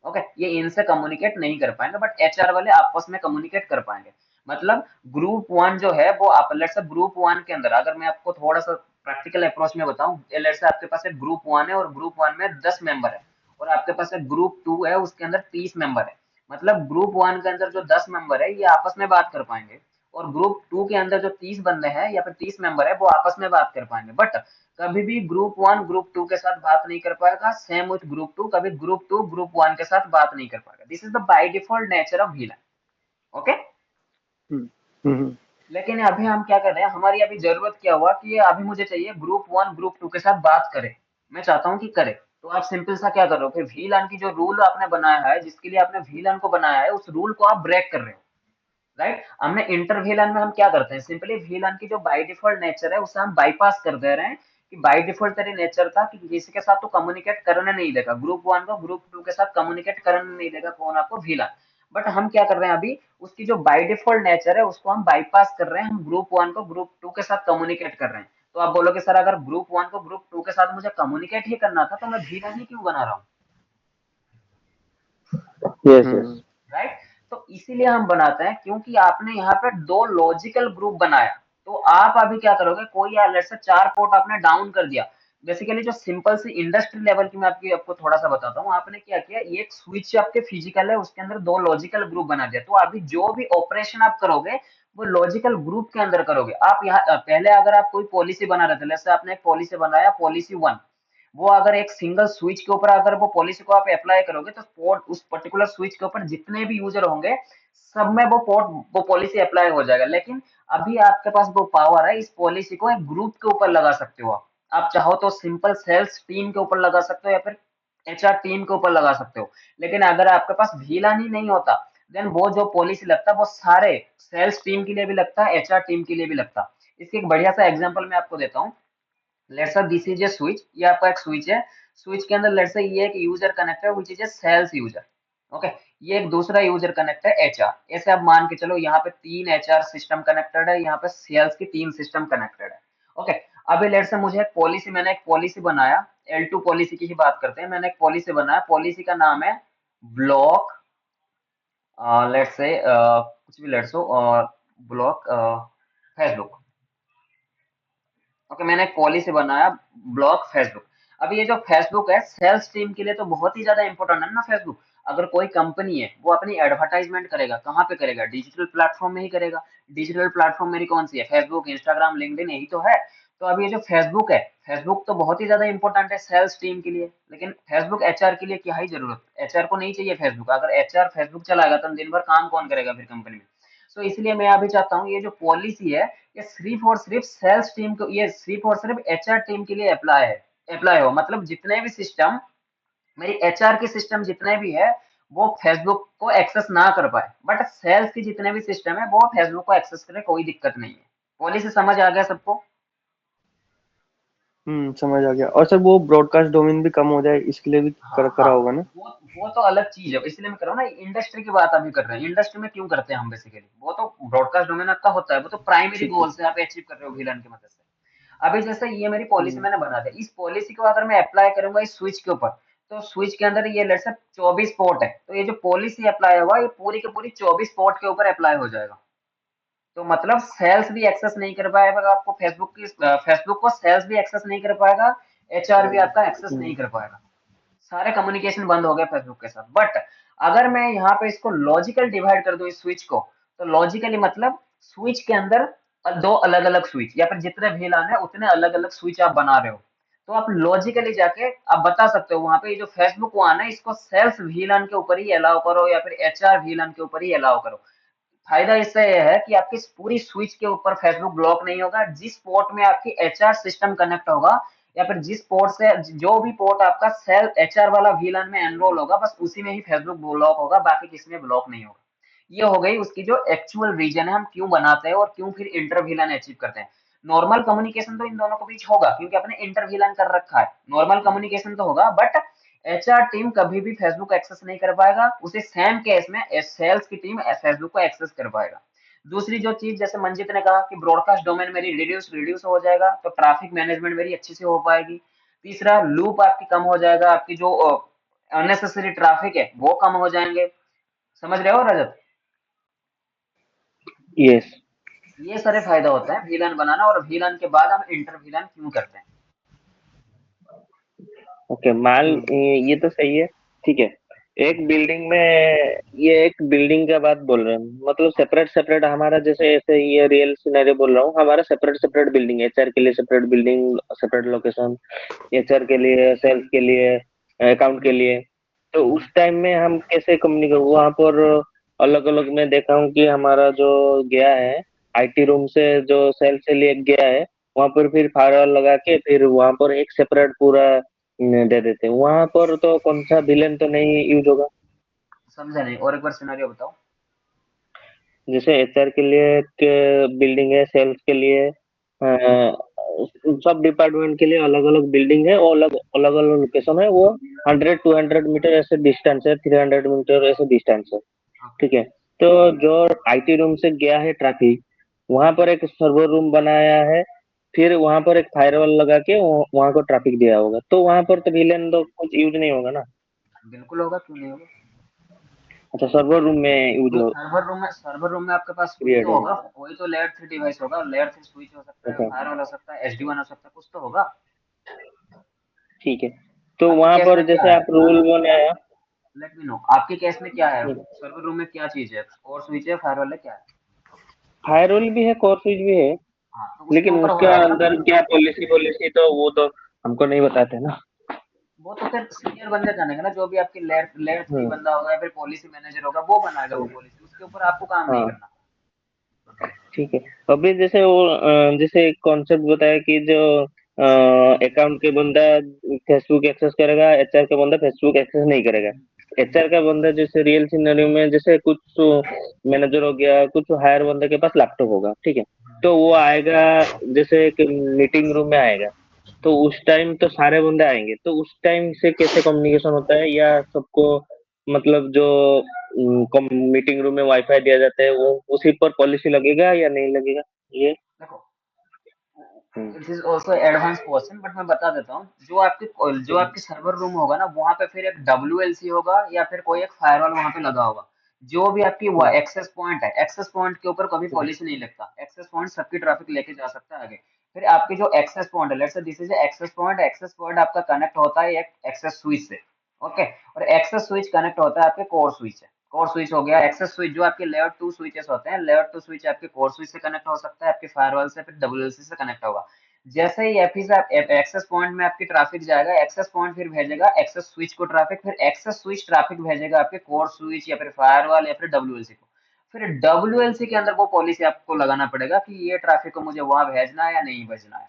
ओके, ये इनसे कम्युनिकेट नहीं कर पाएंगे बट एचआर वाले आपस में कम्युनिकेट कर पाएंगे। मतलब ग्रुप वन जो है वो आप लेट्स से ग्रुप वन के अंदर, अगर मैं आपको थोड़ा सा प्रैक्टिकल अप्रोच में बताऊं, लेट्स से आपके पास एक ग्रुप वन है और ग्रुप वन में 10 मेंबर है, और आपके पास एक ग्रुप टू है उसके अंदर 30 मेंबर है। मतलब ग्रुप वन के अंदर जो 10 मेंबर है ये आपस में बात कर पाएंगे, और ग्रुप टू के अंदर जो 30 बंदे हैं या फिर 30 मेंबर है वो आपस में बात कर पाएंगे। बट कभी भी ग्रुप वन ग्रुप टू के साथ बात नहीं कर पाएगा, सेम विथ ग्रुप टू, कभी ग्रुप टू ग्रुप वन के साथ बात नहीं कर पाएगा। This is the by default nature of VLAN। Okay, hmm hmm लेकिन अभी हम क्या कर रहे हैं, हमारी अभी जरूरत क्या हुआ कि अभी मुझे चाहिए ग्रुप वन ग्रुप टू के साथ बात करे, मैं चाहता हूँ कि करे। तो आप सिंपल सा क्या कर रहे हो, फिर VLAN की जो रूल आपने बनाया है, जिसके लिए आपने VLAN को बनाया है, उस रूल को आप ब्रेक कर रहे हो, राइट। हमने इंटर VLAN में हम क्या करते हैं, सिंपली VLAN की जो बाय डिफॉल्ट नेचर है उसे हम बाईपास कर दे रहे हैं। कि बाय डिफॉल्ट तेरी नेचर था कि किसी के साथ तो कम्युनिकेट करने नहीं देगा, ग्रुप वन को ग्रुप टू के साथ कम्युनिकेट करने नहीं देगा कौन, आपको VLAN। बट हम क्या कर रहे हैं अभी, उसकी जो बाय डिफॉल्ट नेचर है उसको हम बाईपास कर रहे हैं, हम ग्रुप वन को ग्रुप टू के साथ कम्युनिकेट कर रहे हैं। तो आप बोलोगे सर अगर ग्रुप वन को ग्रुप टू के साथ मुझे कम्युनिकेट ही करना था तो मैं VLAN ही क्यों बना रहा हूँ, यस यस। हम्म राइट। तो इसीलिए हम बनाते हैं क्योंकि आपने यहाँ पे दो लॉजिकल ग्रुप बनाया। तो आप अभी क्या करोगे, कोई लेट्स से 4 पोर्ट आपने डाउन कर दिया। बेसिकली जो सिंपल सी इंडस्ट्री लेवल की मैं आपको थोड़ा सा बताता हूँ, आपने क्या किया, ये एक स्विच आपके फिजिकल है उसके अंदर दो लॉजिकल ग्रुप बना दिया। तो अभी जो भी ऑपरेशन आप करोगे वो लॉजिकल ग्रुप के अंदर करोगे। आप यहाँ पहले अगर आप कोई पॉलिसी बना रहे थे, जैसे आपने एक पॉलिसी बनाया पॉलिसी वन, वो अगर एक सिंगल स्विच के ऊपर अगर वो पॉलिसी को आप अप्लाई करोगे तो पोर्ट उस पर्टिकुलर स्विच के ऊपर जितने भी यूजर होंगे सब में वो पॉलिसी अप्लाई हो जाएगा। लेकिन अभी आपके पास वो पावर है, इस पॉलिसी को एक ग्रुप के ऊपर लगा सकते हो। आप चाहो तो सिंपल सेल्स टीम के ऊपर लगा सकते हो या फिर एचआर टीम के ऊपर लगा सकते हो। लेकिन अगर आपके पास VLAN ही नहीं होता, देन वो जो पॉलिसी लगता है वो सारे सेल्स टीम के लिए भी लगता है, एचआर टीम के लिए भी लगता है। इसकी एक बढ़िया सा एग्जांपल मैं आपको देता हूँ। Let's say this is A switch, ये आपका एक स्विच है। स्विच के अंदर लेट्स से ये एक यूजर कनेक्ट है which is a sales user. Okay, ये एक दूसरा यूजर कनेक्ट है एचआर। ऐसे आप मान के चलो यहाँ पे 3 एचआर सिस्टम कनेक्टेड है, यहाँ पे सेल्स की 3 सिस्टम कनेक्टेड है। ओके, अभी लेट्स से मुझे एक पॉलिसी, मैंने एक पॉलिसी बनाया, L2 पॉलिसी की ही बात करते हैं। मैंने एक पॉलिसी बनाया, पॉलिसी का नाम है ब्लॉक, लेट्स से कुछ भी लेट्स हो, ब्लॉक फेसबुक। ओके, मैंने एक पॉलिसी बनाया ब्लॉक फेसबुक। अब ये जो फेसबुक है सेल्स टीम के लिए तो बहुत ही ज्यादा इंपॉर्टेंट है ना फेसबुक। अगर कोई कंपनी है वो अपनी एडवर्टाइजमेंट करेगा, कहाँ पे करेगा, डिजिटल प्लेटफॉर्म में ही करेगा। डिजिटल प्लेटफॉर्म मेरी कौन सी है, फेसबुक इंस्टाग्राम लिंक्डइन यही तो है। तो अब ये जो फेसबुक है, फेसबुक तो बहुत ही ज्यादा इंपॉर्टेंट है सेल्स टीम के लिए, लेकिन फेसबुक एचआर के लिए क्या ही जरूरत, एचआर को नहीं चाहिए फेसबुक। अगर एचआर फेसबुक चलाएगा तो दिन भर काम कौन करेगा फिर कंपनी में। सो इसलिए मैं अभी चाहता हूँ ये जो पॉलिसी है ये सिर्फ और सिर्फ सेल्स टीम को, ये सिर्फ और सिर्फ एचआर टीम के लिए अप्लाई है, अप्लाई हो। मतलब जितने भी सिस्टम, मेरी एचआर की सिस्टम जितने भी है वो फेसबुक को एक्सेस ना कर पाए, बट सेल्स की जितने भी सिस्टम है वो फेसबुक को एक्सेस करे, कोई दिक्कत नहीं है। पॉलिसी समझ आ गया सबको। समझ आ गया। और सर वो ब्रॉडकास्ट डोमेन भी कम हो जाए इसके लिए भी हाँ हाँ, करा होगा ना? वो तो अलग चीज है, इसलिए मैं कर रहा हूँ ना, इंडस्ट्री की बात अभी कर रहे हैं। इंडस्ट्री में क्यों करते हैं हम बेसिकली, वो तो ब्रॉडकास्ट डोमेन आपका होता है, वो तो प्राइमरी ठीक है। गोल से आप अचीव कर रहे हो VLAN की मदद से। अभी जैसे ये मेरी पॉलिसी हम्म मैंने बना दी, इस पॉलिसी को अगर मैं अप्लाई करूंगा इस स्विच के ऊपर, तो स्विच के अंदर ये लेट्स से 24 पोर्ट है, तो ये जो पॉलिसी अप्लाई होगा ये पूरी की पूरी 24 पोर्ट के ऊपर अप्लाई हो जाएगा। तो मतलब सेल्स भी एक्सेस नहीं कर पाएगा आपको फेसबुक की, फेसबुक को सेल्स भी एक्सेस नहीं कर पाएगा, एचआर भी आपका एक्सेस नहीं कर पाएगा। सारे कम्युनिकेशन बंद हो गए फेसबुक के साथ। बट अगर मैं यहाँ पे इसको लॉजिकल डिवाइड कर दूं इस स्विच को, तो लॉजिकली मतलब स्विच के अंदर दो अलग अलग स्विच या फिर जितने VLAN है उतने अलग अलग स्विच आप बना रहे हो, तो आप लॉजिकली जाके आप बता सकते हो वहां पे ये जो फेसबुक वन है इसको सेल्फ VLAN के ऊपर ही अलाउ करो या फिर HR VLAN के ऊपर ही अलाउ करो। फायदा इससे यह है कि आपकी पूरी स्विच के ऊपर फेसबुक ब्लॉक नहीं होगा। जिस पोर्ट में आपकी HR सिस्टम कनेक्ट होगा या फिर जिस पोर्ट से जो भी पोर्ट आपका सेल HR वाला VLAN में एनरोल होगा बस उसी में ही फेसबुक ब्लॉक होगा, बाकी किसी में ब्लॉक नहीं होगा। ये हो गई उसकी जो एक्चुअल रीजन है हम क्यों बनाते हैं और क्यों फिर इंटर VLAN अचीव करते हैं। नॉर्मल कम्युनिकेशन तो इन दोनों के बीच होगा क्योंकि आपने इंटर VLAN कर रखा है, नॉर्मल कम्युनिकेशन तो होगा। बट HR टीम कभी भी फेसबुक एक्सेस नहीं कर पाएगा, उसे सेम केस में सेल्स की टीम फेसबुक को एक्सेस कर पाएगा। दूसरी जो चीज जैसे मंजित ने कहा कि ब्रॉडकास्ट डोमेन मेरी रिड्यूस रिड्यूस हो जाएगा तो ट्रैफिक मैनेजमेंट मेरी अच्छी से हो पाएगी। तीसरा लूप आपकी कम हो जाएगा, आपकी जो अननेसेसरी ट्रैफिक है वो कम हो जाएंगे। समझ रहे हो रजत? यस। ये सारे फायदा होता है VLAN बनाना, और VLAN के बाद हम इंटर VLAN क्यों करते हैं। ओके, हम्म, ये तो सही है। ठीक है। एक बिल्डिंग में, ये एक बिल्डिंग का बात बोल रहे हैं, मतलब सेपरेट सेपरेट हमारा, जैसे ऐसे ये रियल सिनेरियो बोल रहा हूँ, हमारा सेपरेट सेपरेट बिल्डिंग, HR के लिए separate building, separate location, HR के लिए, सेल्स के लिए, अकाउंट के लिए। तो उस टाइम में हम कैसे कम्युनिकेट वहां पर? अलग अलग मैं देखा हूँ कि हमारा जो गया है, IT रूम से जो सेल से लिए गया है, वहां पर फिर फायरवॉल लगा के फिर वहां पर एक सेपरेट पूरा दे देते हैं। वहां पर तो कौन सा विलेन तो नहीं यूज होगा? समझा नहीं, और एक बार सिनेरियो बताओ। जैसे HR के लिए एक बिल्डिंग है, सेल्स के लिए, सब डिपार्टमेंट के लिए अलग अलग बिल्डिंग है और अलग अलग अलग लोकेशन है। वो 100-200 मीटर ऐसे डिस्टेंस है, 300 मीटर ऐसे डिस्टेंस है। ओके। ठीक है। तो जो IT रूम से गया है ट्रैफिक, वहां पर एक सर्वर रूम बनाया है, फिर वहां पर एक फायरवॉल लगा के वहां को ट्रैफिक दिया होगा, तो वहां पर तो विलेन तो कुछ यूज नहीं होगा ना? बिल्कुल होगा, क्यों नहीं होगा। अच्छा, सर्वर रूम में यूज हो, सर्वर रूम में आपके पास कुछ क्रिएट तो होगा। होगा, कोई तो लेयर 3 डिवाइस होगा, लेयर 3 स्विच हो सकता है, अच्छा, फायरवॉल हो सकता है, SD1 हो सकता है, कुछ तो होगा। ठीक है। तो आपके वहां केस पर में क्या जैसे है? आप रूल बनाया। लेट मी नो, आपके केस में क्या है? सर्वर रूम में क्या चीज है? कोर स्विच है, फायरवॉल है, क्या है? फायरवॉल भी है, कोर स्विच भी है, हाँ, तो उसके लेकिन ऊपर हो उसके रहा होगा ना। अंदर क्या पॉलिसी पॉलिसी तो वो तो हमको नहीं बताते ना। वो तो फिर सीनियर बंदे जानेंगे ना, जो भी आपकी लेयर 3 हम्म। बंदा होगा या फिर पॉलिसी मैनेजर होगा वो बनाएगा वो पॉलिसी, उसके ऊपर आपको काम नहीं हाँ, करना। ठीक है। अभी जैसे वो जैसे एक कॉन्सेप्ट बताया कि जो अकाउंट के बंदा फेसबुक एक्सेस करेगा, HR का बंदा फेसबुक एक्सेस नहीं करेगा। HR का बंदा जैसे रियल सिनेरियो में जैसे कुछ मैनेजर हो गया, कुछ हायर बंदे के पास लैपटॉप होगा, ठीक है। तो वो आएगा, जैसे एक मीटिंग रूम में आएगा, तो उस टाइम तो सारे बंदे आएंगे, तो उस टाइम से कैसे कम्युनिकेशन होता है? या सबको मतलब जो मीटिंग रूम में वाईफाई दिया जाता है, वो उसी पर पॉलिसी लगेगा या नहीं लगेगा? ये। देखो, hmm. It is also advance question, but मैं बता देता हूँ। जो आपके सर्वर रूम होगा ना, वहां पे फिर एक WLC होगा या फिर कोई एक फायरवॉल वहां पे लगा होगा। जो भी आपकी हम्म। एक्सेस पॉइंट है, एक्सेस पॉइंट के ऊपर कभी हम्म। पॉलिसी नहीं लगता। एक्सेस पॉइंट सबकी ट्रैफिक लेके जा सकता है आगे। फिर आपकी जो एक्सेस पॉइंट है, let's say this is access point, access point आपका कनेक्ट होता है एक एक्सेस स्विच से। ओके। और एक्सेस स्विच कनेक्ट होता है आपके कोर स्विच से। कोर स्विच हो गया एक्सेस स्विच, जो आपके लेयर 2 स्विचेस होते हैं, लेयर 2 स्विच आपके कोर स्विच से कनेक्ट हो सकता है, आपके फायरवॉल से फिर WLC से कनेक्ट होगा। जैसे ही एफी से एक्सेस पॉइंट में आपकी ट्रैफिक जाएगा, एक्सेस पॉइंट फिर भेजेगा एक्सेस स्विच को ट्रैफिक, फिर एक्सेस स्विच ट्रैफिक भेजेगा आपके कोर स्विच या फिर फायरवॉल या फिर WLC को। फिर WLC के अंदर वो पॉलिसी आपको लगाना पड़ेगा कि ये ट्रैफिक को मुझे वहां भेजना है या नहीं भेजना है।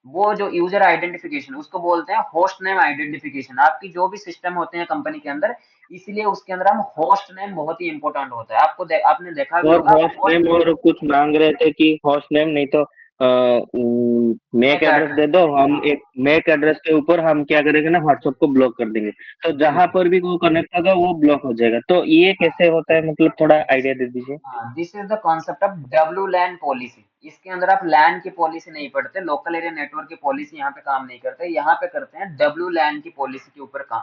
वो जो यूजर आइडेंटिफिकेशन उसको बोलते हैं होस्ट नेम आइडेंटिफिकेशन, आपकी जो भी सिस्टम होते हैं कंपनी के अंदर, इसीलिए उसके अंदर हम होस्ट नेम बहुत ही इंपॉर्टेंट होता है। आपने देखा भी और होगा होस्ट होस्ट। नेम, और कुछ मांग रहे थे कि होस्ट नेम नहीं तो मैक मैक एड्रेस एड्रेस। दे दो, हम हाँ। एक मैक एड्रेस के ऊपर हम क्या करेंगे ना, व्हाट्सएप को ब्लॉक कर देंगे। तो जहां बिल्कुल। पर भी वो कनेक्ट होगा वो ब्लॉक हो जाएगा। तो ये कैसे होता है, मतलब थोड़ा आइडिया दे दीजिए। हाँ, this is the concept of WLAN policy. इसके अंदर आप लैन की पॉलिसी नहीं पढ़ते, लोकल एरिया नेटवर्क की पॉलिसी यहाँ पे काम नहीं करते, यहाँ पे करते हैं WLAN की पॉलिसी के ऊपर काम।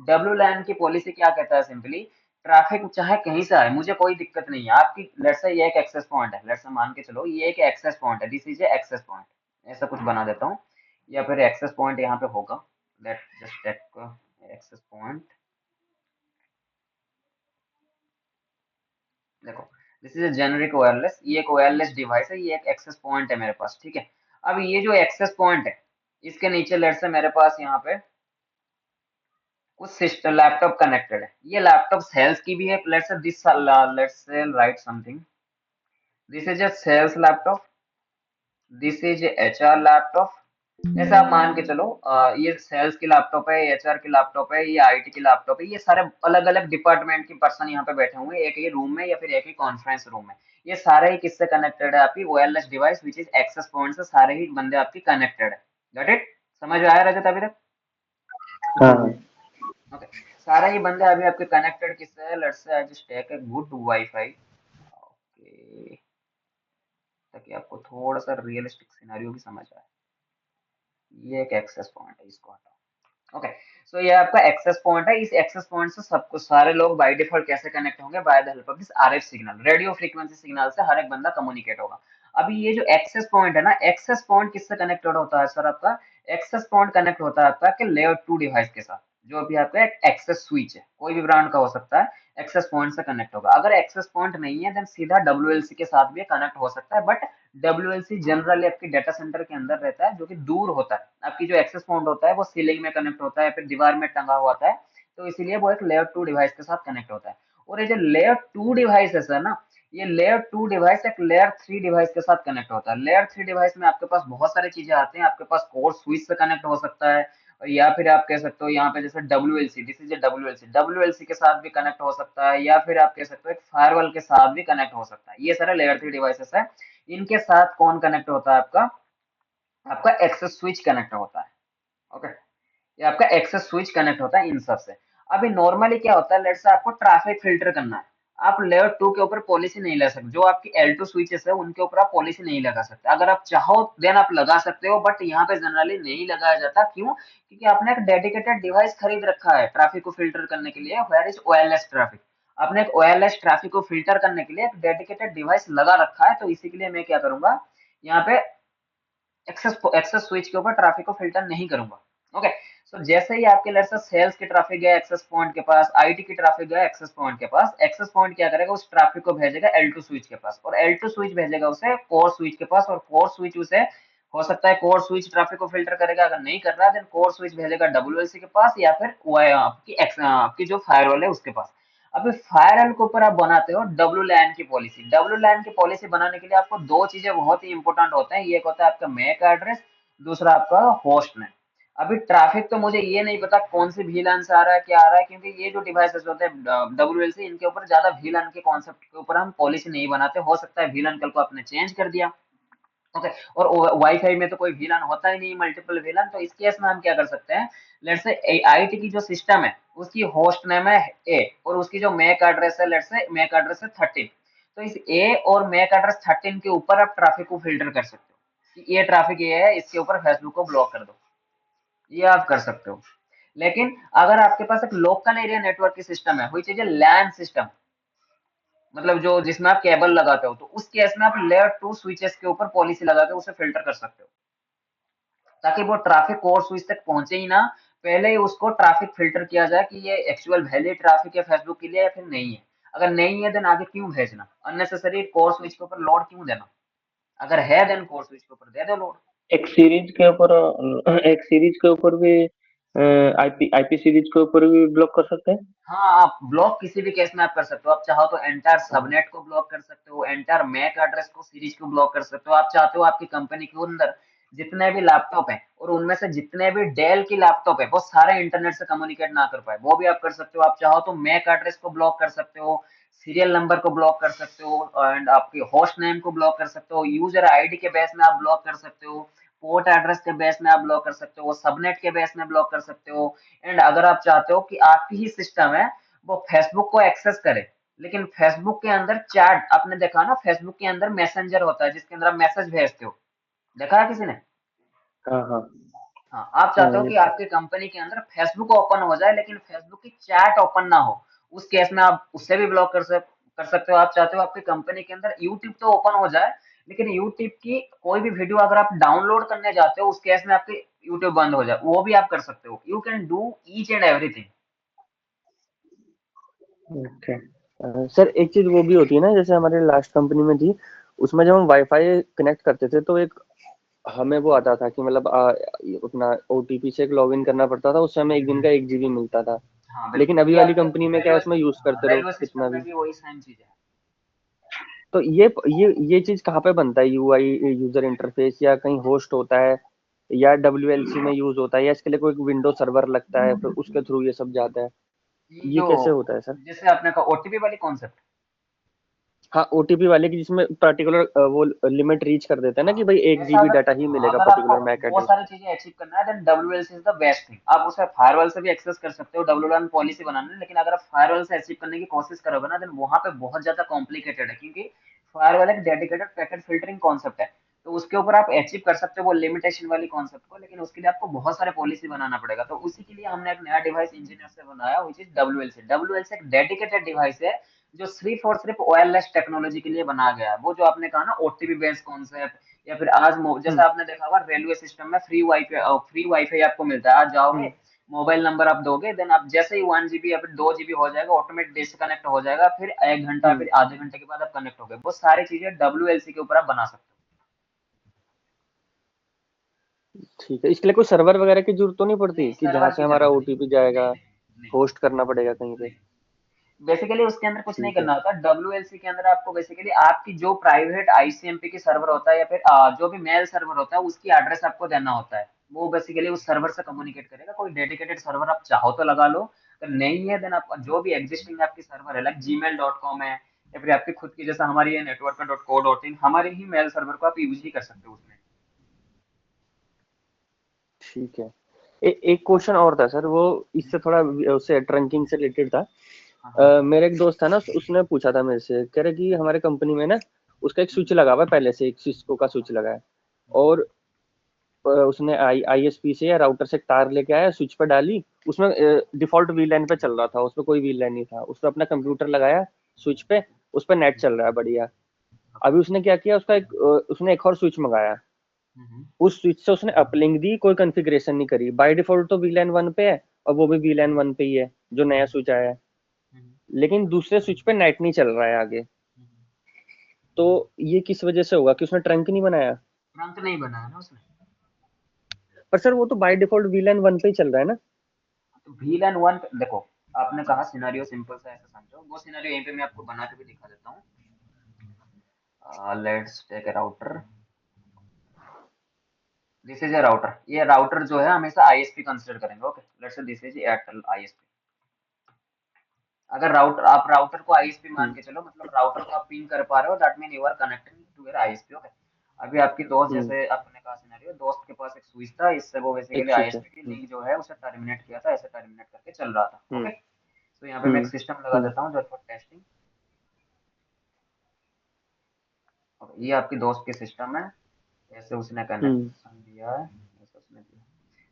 WLAN की पॉलिसी क्या कहता है? सिंपली ट्रैफिक चाहे कहीं से आए मुझे कोई दिक्कत नहीं है। आपकी लेट्स से ये एक एक्सेस पॉइंट है, लेट्स से मान के चलो ये एक एक्सेस पॉइंट है, this is a access point. ऐसा कुछ बना देता हूँ। या फिर एक्सेस पॉइंट यहाँ पे होगा। Let just check access point. देखो, this is a generic wireless, ये एक वायरलेस डिवाइस है, ये एक एक्सेस पॉइंट है मेरे पास, ठीक है। अब ये जो एक्सेस पॉइंट है, इसके नीचे लेट से मेरे पास यहाँ पे कुछ सिस्टम लैपटॉप कनेक्टेड है। ये लैपटॉप सेल्स की भी है, let's say this, let's say write something, this is a sales laptop, this is HR laptop. जैसे आप मान के चलो ये सेल्स की लैपटॉप है, एचआर की लैपटॉप है, ये आईटी की लैपटॉप है, ये सारे अलग अलग डिपार्टमेंट के पर्सन यहाँ पे बैठे हुए हैं एक ही रूम में या फिर एक ही कॉन्फ्रेंस रूम में। ये सारे ही किससे कनेक्टेड है, आपकी wireless device which is access point से सारे ही बंदे आपकी कनेक्टेड है। Got it? समझ में आया रजत अभी तक? हाँ हाँ। ओके, सारे ही बंदे अभी आपके कनेक्टेड किससे है, let's say I just take a good wifi. Okay, ताकि आपको थोड़ा सा रियलिस्टिक सिनेरियो भी समझ आए। ये एक एक्सेस पॉइंट है, इसको हटाओ। ओके, सो ये आपका एक्सेस पॉइंट है। इस एक्सेस पॉइंट से सबको सारे लोग बाय डिफॉल्ट कैसे कनेक्ट होंगे, by the help of this RF signal, radio frequency signal से हर एक बंदा कम्युनिकेट होगा। अभी ये जो एक्सेस पॉइंट है ना, एक्सेस पॉइंट किससे कनेक्टेड होता है सर आपका? एक्सेस पॉइंट कनेक्ट होता है आपका कि लेयर 2 डिवाइस के साथ, जो अभी आपका एक एक्सेस स्विच है, कोई भी ब्रांड का हो सकता है, एक्सेस पॉइंट से कनेक्ट होगा। अगर एक्सेस पॉइंट नहीं है देन सीधा डब्ल्यूएलसी के साथ भी कनेक्ट हो सकता है, बट डब्ल्यूएलसी जनरली आपकी डेटा सेंटर के अंदर रहता है, जो कि दूर होता है। आपकी जो एक्सेस पॉइंट होता है वो सीलिंग में कनेक्ट होता है, फिर दीवार में टंगा हुआ होता है, तो इसीलिए वो एक लेयर 2 डिवाइस के साथ कनेक्ट होता है। और ये जो लेयर 2 डिवाइस है सर ना, ये लेयर 2 डिवाइस एक लेयर 3 डिवाइस के साथ कनेक्ट होता है। लेयर 3 डिवाइस में आपके पास बहुत सारी चीजें आती हैं, आपके पास कोर स्विच से कनेक्ट हो सकता है, या फिर आप कह सकते हो यहाँ पे जैसे डब्ल्यूएलसी, दिस इज डब्ल्यूएलसी, डब्ल्यूएलसी के साथ भी कनेक्ट हो सकता है, या फिर आप कह सकते हो एक फायरवॉल के साथ भी कनेक्ट हो सकता है। ये सारे लेयर 3 डिवाइसेस है। इनके साथ कौन कनेक्ट होता है आपका? आपका एक्सेस स्विच कनेक्ट होता है। ओके, ये आपका एक्सेस स्विच कनेक्ट होता है इन सब से। अभी नॉर्मली क्या होता है, लेट्स से आपको ट्रैफिक फिल्टर करना है, आप लेयर 2 के ऊपर पॉलिसी नहीं लगा सकते। जो आपकी L2 स्विचेस है उनके ऊपर आप पॉलिसी नहीं लगा सकते। अगर आप चाहो देन आप लगा सकते हो, बट यहाँ पे जनरली नहीं लगाया जाता। क्यों? क्योंकि आपने एक डेडिकेटेड डिवाइस खरीद रखा है ट्रैफिक को फिल्टर करने के लिए, वेयर इज ओएलएस ट्रैफिक। आपने एक ओएलएस ट्रैफिक को फिल्टर करने के लिए एक डेडिकेटेड डिवाइस लगा रखा है, तो इसी के लिए मैं क्या करूंगा, यहाँ पे एक्सेस एक्सेस स्विच के ऊपर ट्रैफिक को फिल्टर नहीं करूंगा। ओके, सो जैसे ही आपके लेट्स से सेल्स की ट्रैफिक गया एक्सेस पॉइंट के पास, आईटी की ट्रैफिक गया एक्सेस पॉइंट के पास, एक्सेस पॉइंट क्या करेगा, उस ट्रैफिक को भेजेगा L2 स्विच के पास, और L2 स्विच भेजेगा उसे कोर स्विच के पास, और कोर स्विच उसे हो सकता है कोर स्विच ट्रैफिक को फिल्टर करेगा, अगर नहीं कर रहा है देन कोर स्विच भेजेगा डब्ल्यूएलसी के पास, या फिर आपकी जो फायरवॉल है उसके पास। अभी फायरवॉल के ऊपर आप बनाते हो डब्ल्यू लैन की पॉलिसी। डब्ल्यू लैन की पॉलिसी बनाने के लिए आपको दो चीजें बहुत ही इंपॉर्टेंट होते हैं, एक होता है आपका मैक एड्रेस, दूसरा आपका होस्ट नेम। अभी ट्रैफिक तो मुझे ये नहीं पता कौन सी VLAN से आ रहा है, क्या आ रहा है, क्योंकि ये जो डिवाइसेस होते हैं डब्ल्यूएलसी, इनके ऊपर ज्यादा VLAN के कॉन्सेप्ट के ऊपर हम पॉलिसी नहीं बनाते। हो सकता है VLAN कल को आपने चेंज कर दिया। ओके, और वाईफाई में तो कोई VLAN होता ही नहीं, मल्टीपल VLAN। तो इस केस में हम क्या कर सकते हैं, लेट्स से आईटी की जो सिस्टम है उसकी होस्ट नेम है ए, और उसकी जो मैक एड्रेस है, लेट्स से मैक एड्रेस है 13। तो इस ए और मैक एड्रेस 13 के ऊपर आप ट्रैफिक को फिल्टर कर सकते हो कि ये ट्रैफिक ये है, इसके ऊपर फेसबुक को ब्लॉक कर दो, ये आप कर सकते हो। लेकिन अगर आपके पास एक लोकल एरिया नेटवर्क की सिस्टम है, वही चीजें लैन सिस्टम, मतलब जो जिसमें आप केबल लगाते हो, तो उस केस में आप लेयर 2 स्विचेस के ऊपर पॉलिसी लगा के उसे फिल्टर कर सकते हो, ताकि वो ट्रैफिक कोर स्विच तक पहुंचे ही ना। पहले ही उसको ट्रैफिक फिल्टर किया जाए कि ये एक्चुअल वैलिड ट्रैफिक है फेसबुक के लिए या फिर नहीं है। अगर नहीं है देन आगे क्यों भेजना, अननेसेसरी कोर स्विच के ऊपर लोड क्यों देना? अगर है देन कोर स्विच के ऊपर दे दो लोड। एक सीरीज के ऊपर भी आईपी आईपी सीरीज के ऊपर भी ब्लॉक कर सकते हैं। हाँ, आप ब्लॉक किसी भी केस में आप कर सकते हो। आप चाहो तो एंटायर हाँ। सबनेट को ब्लॉक कर सकते हो, एंटायर मैक एड्रेस को सीरीज को ब्लॉक कर सकते हो। आप चाहते हो आपकी कंपनी के अंदर जितने भी लैपटॉप हैं और उनमें से जितने भी डेल की लैपटॉप है वो सारे इंटरनेट से कम्युनिकेट ना कर पाए, वो भी आप कर सकते हो। आप चाहो तो मैक एड्रेस को ब्लॉक कर सकते हो, सीरियल नंबर को ब्लॉक कर सकते हो, एंड आपके होस्ट नेम को ब्लॉक कर सकते हो, यूजर आईडी के बेस में आप ब्लॉक कर सकते हो, पोर्ट एड्रेस के बेस में आप ब्लॉक कर सकते हो, सबनेट के बेस में ब्लॉक कर सकते हो। एंड अगर आप चाहते हो कि आपकी ही सिस्टम है वो फेसबुक को एक्सेस करे, लेकिन फेसबुक के अंदर चैट, आपने देखा ना फेसबुक के अंदर मैसेंजर होता है जिसके अंदर आप मैसेज भेजते हो, देखा है किसी ने? हाँ हाँ। हाँ, आप चाहते हो ये कि आपकी कंपनी के अंदर फेसबुक ओपन हो जाए लेकिन फेसबुक की चैट ओपन ना हो, उस केस में आप उससे भी ब्लॉक कर सकते हो। आप चाहते हो आपकी कंपनी के अंदर यूट्यूब तो ओपन हो जाए लेकिन यूट्यूब की कोई भी वीडियो अगर आप डाउनलोड करने जाते हो उस केस में आपके यूट्यूब बंद हो जाए, वो भी आप कर सकते हो। You can do each and everything. Okay. Sir एक चीज वो भी होती है ना, जैसे हमारे लास्ट कंपनी में थी, उसमें जब हम वाईफाई कनेक्ट करते थे तो एक हमें वो आता था कि मतलब अपना ओटीपी से एक लॉगिन करना पड़ता था, उससे हमें एक दिन का 1 GB मिलता था। हाँ लेकिन बिल्कुल, अभी ये वाली आपके कंपनी में क्या है, रेलवे, उसमें यूज हाँ, करते रहो रेलवे सिस्टम कितना में भी। भी वही सेम चीज है। तो ये चीज कहाँ पे बनता है, यूआई यूजर इंटरफेस, या कहीं होस्ट होता है, या डब्ल्यूएलसी में यूज होता है, या इसके लिए कोई विंडो सर्वर लगता है फिर उसके थ्रू ये सब जाता है, ये ये जो कैसे होता है सर? जैसे आपने कहा ओटीपी वाली कॉन्सेप्ट, हाँ, ओटीपी वाले की, जिसमें पर्टिकुलर वो लिमिट रीच कर देता है ना हाँ, कि भाई एक जैसे जीबी अगर, डाटा ही हाँ, मिलेगा अगर आपको पर्टिकुलर मैक वो एड्रेस सारी पे। चीजें अचीव करना है then WLC is the best thing. आप उसे फायरवॉल से भी एक्सेस कर सकते हो, डब्ल्यूएलएन पॉलिसी बनाना है, लेकिन अगर आप फायरवॉल से अचीव करने की कोशिश करोगे ना देन वहां पे बहुत ज्यादा कॉम्प्लिकेटेड है, क्योंकि फायरवॉल एक डेडिकेटेड पैकेट फिल्टरिंग कॉन्सेप्ट है। तो उसके ऊपर आप अचीव कर सकते हो वो लिमिटेशन वाली कॉन्सेप्ट को, लेकिन उसके लिए आपको बहुत सारे पॉलिसी बनाना पड़ेगा। तो उसी के लिए हमने एक नया डिवाइस इंजीनियर से बनाया व्हिच इज डब्ल्यूएलसी। डब्ल्यूएलसी एक डेडिकेटेड डिवाइस है जो सिर्फ और सिर्फ वायरलेस टेक्नोलॉजी के लिए बनाया गया है। वो जो आपने कहा ना ओटीपी बेस्ड कॉन्सेप्ट, या फिर आज जैसे हम्म। आपने देखा होगा रेलवे सिस्टम में फ्री वाईफाई आपको मिलता है। आज जाओगे, हम्म। मोबाइल नंबर आप दोगे, देन आप जैसे ही 1 GB या फिर 2 GB हो जाएगा, ऑटोमेटिक डिस्कनेक्ट हो जाएगा, फिर 1 घंटा हम्म। फिर आधे घंटे के बाद आप कनेक्ट हो गए। वो सारी चीजें डब्ल्यूएलसी के ऊपर आप बना सकते ठीक है, इसके लिए कोई सर्वर वगैरह की जरूरत तो नहीं हो। नहीं, पड़ती कि जहाँ सर्वर से की हमारा जरूरत नहीं। ओटीपी नहीं जाएगा, नहीं नहीं होस्ट करना पड़ेगा कहीं पे? नहीं। बेसिकली उसके अंदर कुछ नहीं ठीक है। करना होता। डब्ल्यूएलसी के अंदर आपको बेसिकली आपकी जो प्राइवेट आईसीएमपी की सर्वर होता है या फिर जो भी मेल सर्वर होता है उसकी एड्रेस आपको देना होता है। वो बेसिकली उस सर्वर से कम्युनिकेट करेगा। कोई डेडिकेटेड सर्वर आप चाहो तो लगा लो, अगर नहीं है देन आप जो भी एग्जिस्टिंग आपकी सर्वर है लाइक gmail.com है, या फिर आपकी खुद की जैसा हमारी है network.co.in, हमारी ही मेल सर्वर को आप यूज ही कर सकते हो उसमें। ठीक है। एक क्वेश्चन और था सर, वो इससे थोड़ा उससे ट्रंकिंग से रिलेटेड था। हाँ हाँ। मेरा एक दोस्त था ना, उसने पूछा था मेरे से, कह रहे कि हमारे कंपनी में ना उसका एक स्विच लगा हुआ है, पहले से एक सिस्को का स्विच लगा है, और उसने आईएसपी से या राउटर से एक तार लेके आया, स्विच पर डाली, उसमें डिफॉल्ट वीलैन पे चल रहा था, उसमें कोई वीलैन नहीं था, उसने अपना कंप्यूटर लगाया स्विच पे, उस पर नेट चल रहा है बढ़िया। अभी उसने क्या किया, उसने एक और स्विच मंगाया, हम्म, उस स्विच से उसने अपलिंक दी, कोई कॉन्फ़िगरेशन नहीं करी, बाय डिफॉल्ट तो वीलैन 1 पे है, और वो भी वीलैन 1 पे ही है जो नया स्विच आया है, हम्म, लेकिन दूसरे स्विच पे नेट नहीं चल रहा है आगे। हम्म। तो ये किस वजह से होगा कि उसने ट्रंक नहीं बनाया? तुरंत नहीं बनाया ना उसने। पर सर वो तो बाय डिफॉल्ट वीलैन 1 पे ही चल रहा है ना। तो VLAN 1 देखो, आपने कहा सिनेरियो सिंपल सा ऐसा समझो, वो सिनेरियो यहीं पे मैं आपको बना के भी दिखा देता हूँ। Let's take a router, this is a router. ये राउटर जो है हमेशा आईएसपी कंसीडर करेंगे। Okay, let's say this is Airtel ISP. अगर राउटर, आप राउटर को आईएसपी मान हम्म। के चलो, मतलब राउटर को आप पिंग कर पा रहे हो, that mean you are connecting to your ISP. Okay, अभी आपकी दोस्त, हम्म। जैसे आपने कहा सिनेरियो, दोस्त के पास एक स्विच था, इससे वो एक बेसिकली स्विच है। आईएसपी की लिंक जो है उसे टर्मिनेट किया था, ऐसे टर्मिनेट करके चल रहा था। हम्म। ओके, तो यहाँ पे मैं एक हम्म। सिस्टम लगा हम्म। देता हूँ जस्ट फॉर टेस्टिंग। ये आपकी दोस्त की सिस्टम है, ऐसे उसने हम्म। कनेक्शन दिया है, ऐसे उसने दिया।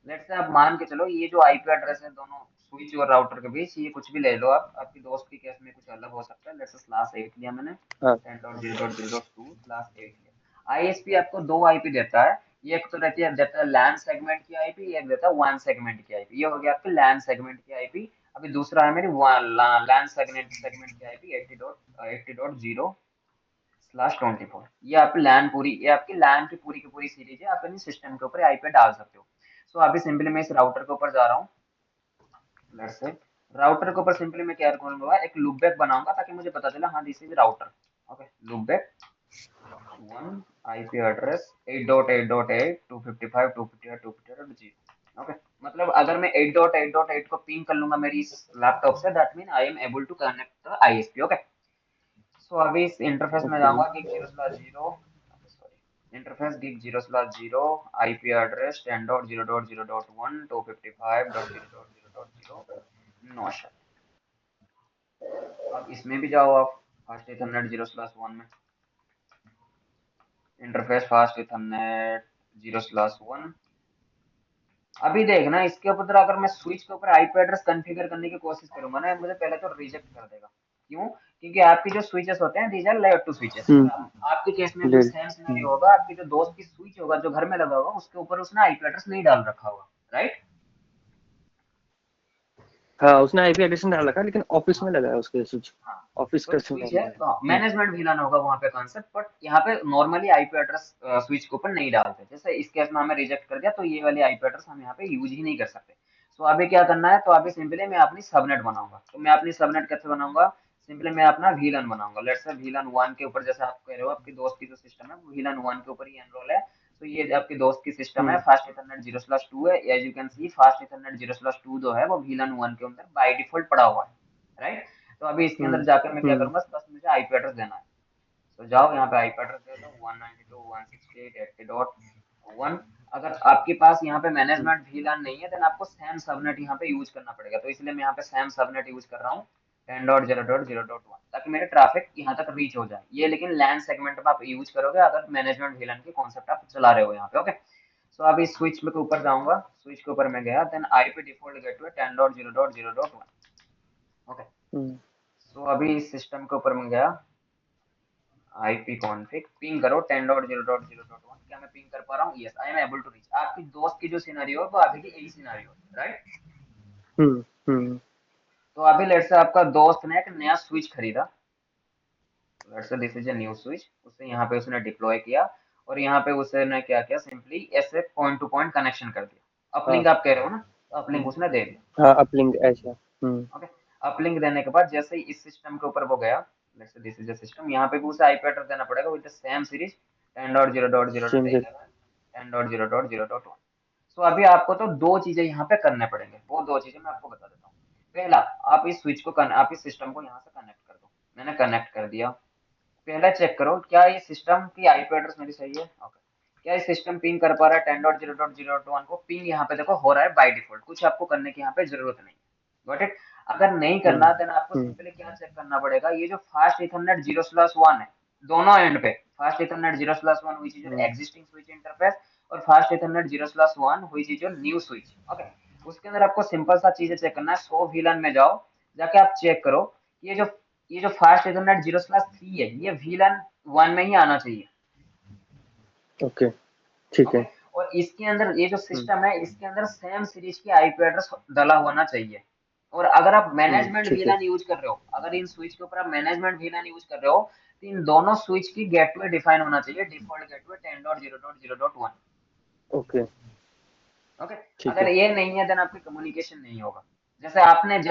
लेट्स से आप मान के चलो ये जो आईपी एड्रेस है दोनों स्विच और राउटर के बीच, ये कुछ भी ले लो आप, आपकी दोस्त की केस में कुछ अलग हो सकता है। लेट्स से स्लैश 8 लिया मैंने, हाँ। 10.0.0.2 स्लैश 8 लिया। आईएसपी आपको दो आईपी देता है, ये एक तो रहती है, देता है लैन सेगमेंट की आईपी, एक देता है वन सेगमेंट की आईपी। ये हो गया आपकी लैन सेगमेंट की आईपी। अभी दूसरा है मेरी लैन सेगमेंट सेगमेंट की आईपी 80.80.0/24। ये आपकी लैन पूरी, ये आपकी लैन की पूरी सीरीज है, आप अपनी सिस्टम के ऊपर आईपी डाल सकते हो। सो अभी सिंपली मैं इस राउटर के ऊपर जा रहा हूँ। लेट्स से राउटर के ऊपर सिंपली मैं क्या करूंगा, एक लूपबैक बनाऊंगा ताकि मुझे पता चले हाँ this is router. Okay, loopback 1 IP address 8.8.8 255 255 255.0। Okay, मतलब अगर मैं 8.8.8 को पिंग कर लूंगा मेरी इस लैपटॉप से, that mean I am able to connect the ISP. Okay, so अभी इस इंटरफेस में ओके। जाऊंगा gig 0/0, sorry, interface gig 0/0 IP address 10.0.0.1 255.0.0.0 no shut. अब इसमें भी जाओ आप, फास्ट इथरनेट 0/1 में, इंटरफेस फास्ट इथरनेट 0/1। अभी देखना इसके ऊपर अगर मैं स्विच के ऊपर आईपी एड्रेस कॉन्फ़िगर करने की कोशिश करूंगा ना, मुझे पहले तो रिजेक्ट कर देगा। क्यों? क्योंकि आपके जो स्विचेस होते हैं these are layer two switches. आपके केस में भी डेड। सेम सिनेरियो होगा, आपके जो दोस्त की स्विच होगा जो घर में लगा होगा उसके ऊपर उसने आईपी एड्रेस नहीं डाल रखा होगा, राइट? हाँ, उसने आईपी एड्रेस डाल रखा है, लेकिन ऑफिस में लगा है उसके स्विच। हाँ, ऑफिस तो का स्विच है सिनेरियो है। तो मैनेजमेंट VLAN होगा वहाँ पे कॉन्सेप्ट, बट यहाँ पे नॉर्मली आईपी एड्रेस स्विच के ऊपर नहीं डालते। जैसे इस केस में हमें रिजेक्ट कर दिया तो ये वाली आईपी एड्रेस हम यहाँ पे यूज ही नहीं कर सकते। तो अभी क्या करना है, तो अभी सिंपली मैं अपनी सबनेट बनाऊंगा। तो मैं अपनी सबनेट कैसे बनाऊंगा? सिंपली मैं अपना VLAN बनाऊंगा। लेट्स से VLAN 1 के ऊपर, जैसे आप कह रहे हो आपकी दोस्त की जो सिस्टम है वो VLAN 1 के ऊपर ही एनरोल है। तो ये आपके दोस्त की सिस्टम है, हम्म फास्ट इथरनेट 0/2 है। As you can see fast ethernet 0/2 जो है वो VLAN 1 के अंदर बाय डिफॉल्ट पड़ा हुआ है, राइट? तो अभी इसके अंदर हम्म जाकर मैं क्या हम्म करूंगा, बस मुझे आईपी एड्रेस देना है। तो जाओ यहाँ पे आईपी एड्रेस दे दो 192.168.80.1। अगर आपके पास यहाँ पे हम्म मैनेजमेंट VLAN नहीं है देन आपको सैम सबनेट यहाँ पे यूज करना पड़ेगा। तो इसलिए मैं यहाँ पे सैम सबनेट यूज कर रहा हूँ 10.0.0.1, ताकि मेरे ट्रैफिक यहाँ तक रीच हो जाए। ये लेकिन लैन सेगमेंट में आप यूज करोगे अगर मैनेजमेंट VLAN की कॉन्सेप्ट आप चला रहे हो यहाँ पे, ओके? सो अभी स्विच के ऊपर जाऊंगा, स्विच के ऊपर मैं गया, then IP default gateway 10.0.0.1, okay? Hmm so अभी इस सिस्टम के ऊपर मैं गया, आईपी कॉन्फ़िग पिंग करो 10.0.0.1। क्या मैं पिंग कर पा रहा हूँ? Yes, I am able to reach. आपकी दोस्त की जो सिनेरियो है वो अभी की यही सिनेरियो है, राइट? हम्म हम्म तो अभी लेट्स से आपका दोस्त ने एक नया स्विच खरीदा, let's say this is a new switch. उसे यहाँ पे उसने डिप्लॉय किया और यहाँ पे उसने क्या किया, सिंपली ऐसे पॉइंट टू पॉइंट कनेक्शन कर दिया। हाँ अपलिंक आप कह रहे हो ना, तो अपलिंक हम्म उसने दे दिया, हाँ, अपलिंक ऐसा। ओके? अपलिंक देने के बाद जैसे ही इस सिस्टम के ऊपर वो गया, let's say this is a system, यहाँ पे भी उसे आईपी एड्रेस देना पड़ेगा with the same series same से। 10.0.0.11 10.0.0.1। सो अभी आपको तो दो चीजें यहाँ पे करने पड़ेंगे, वो दो चीजें मैं आपको बता देता हूँ। पहला, आप इस स्विच को आप इस सिस्टम को यहाँ से कनेक्ट कर दो। मैंने कनेक्ट कर दिया। पहला चेक करो क्या ये सिस्टम की आईपी एड्रेस मेरी सही है, ओके? क्या ये सिस्टम पिंग कर पा रहा है 10.0.0.1 को? पिंग यहाँ पे देखो हो रहा है बाय डिफॉल्ट, कुछ आपको करने की यहाँ पे जरूरत नहीं है, गॉट इट? अगर नहीं हम्म करना देन आपको हम्म सिंपली क्या चेक करना पड़ेगा, ये जो फास्ट इथरनेट 0/1 है दोनों एंड पे, fast ethernet 0/1 which is your hmm existing switch interface, और fast ethernet 0/1 which is your new switch, okay? उसके अंदर आपको सिंपल सा चीजें चेक करना है। सो VLAN में जाओ, जाके आप चेक करो कि ये जो फास्ट इथरनेट 0/3 है ये VLAN 1 में ही आना चाहिए, ओके, ठीक ओके? है। और इसके अंदर ये जो हम्म सिस्टम है इसके अंदर सेम सीरीज की आईपी एड्रेस डला होना चाहिए। और अगर आप मैनेजमेंट ठीक है। VLAN यूज कर रहे हो, अगर इन स्विच के ऊपर आप मैनेजमेंट VLAN यूज कर रहे हो, तो इन दोनों स्विच की गेटवे डिफाइन होना चाहिए, डिफॉल्ट गेटवे 10.0.0.1, ओके, ओके? ठीक अगर है। ये नहीं है देन आपकी कम्युनिकेशन नहीं होगा। जैसे आपने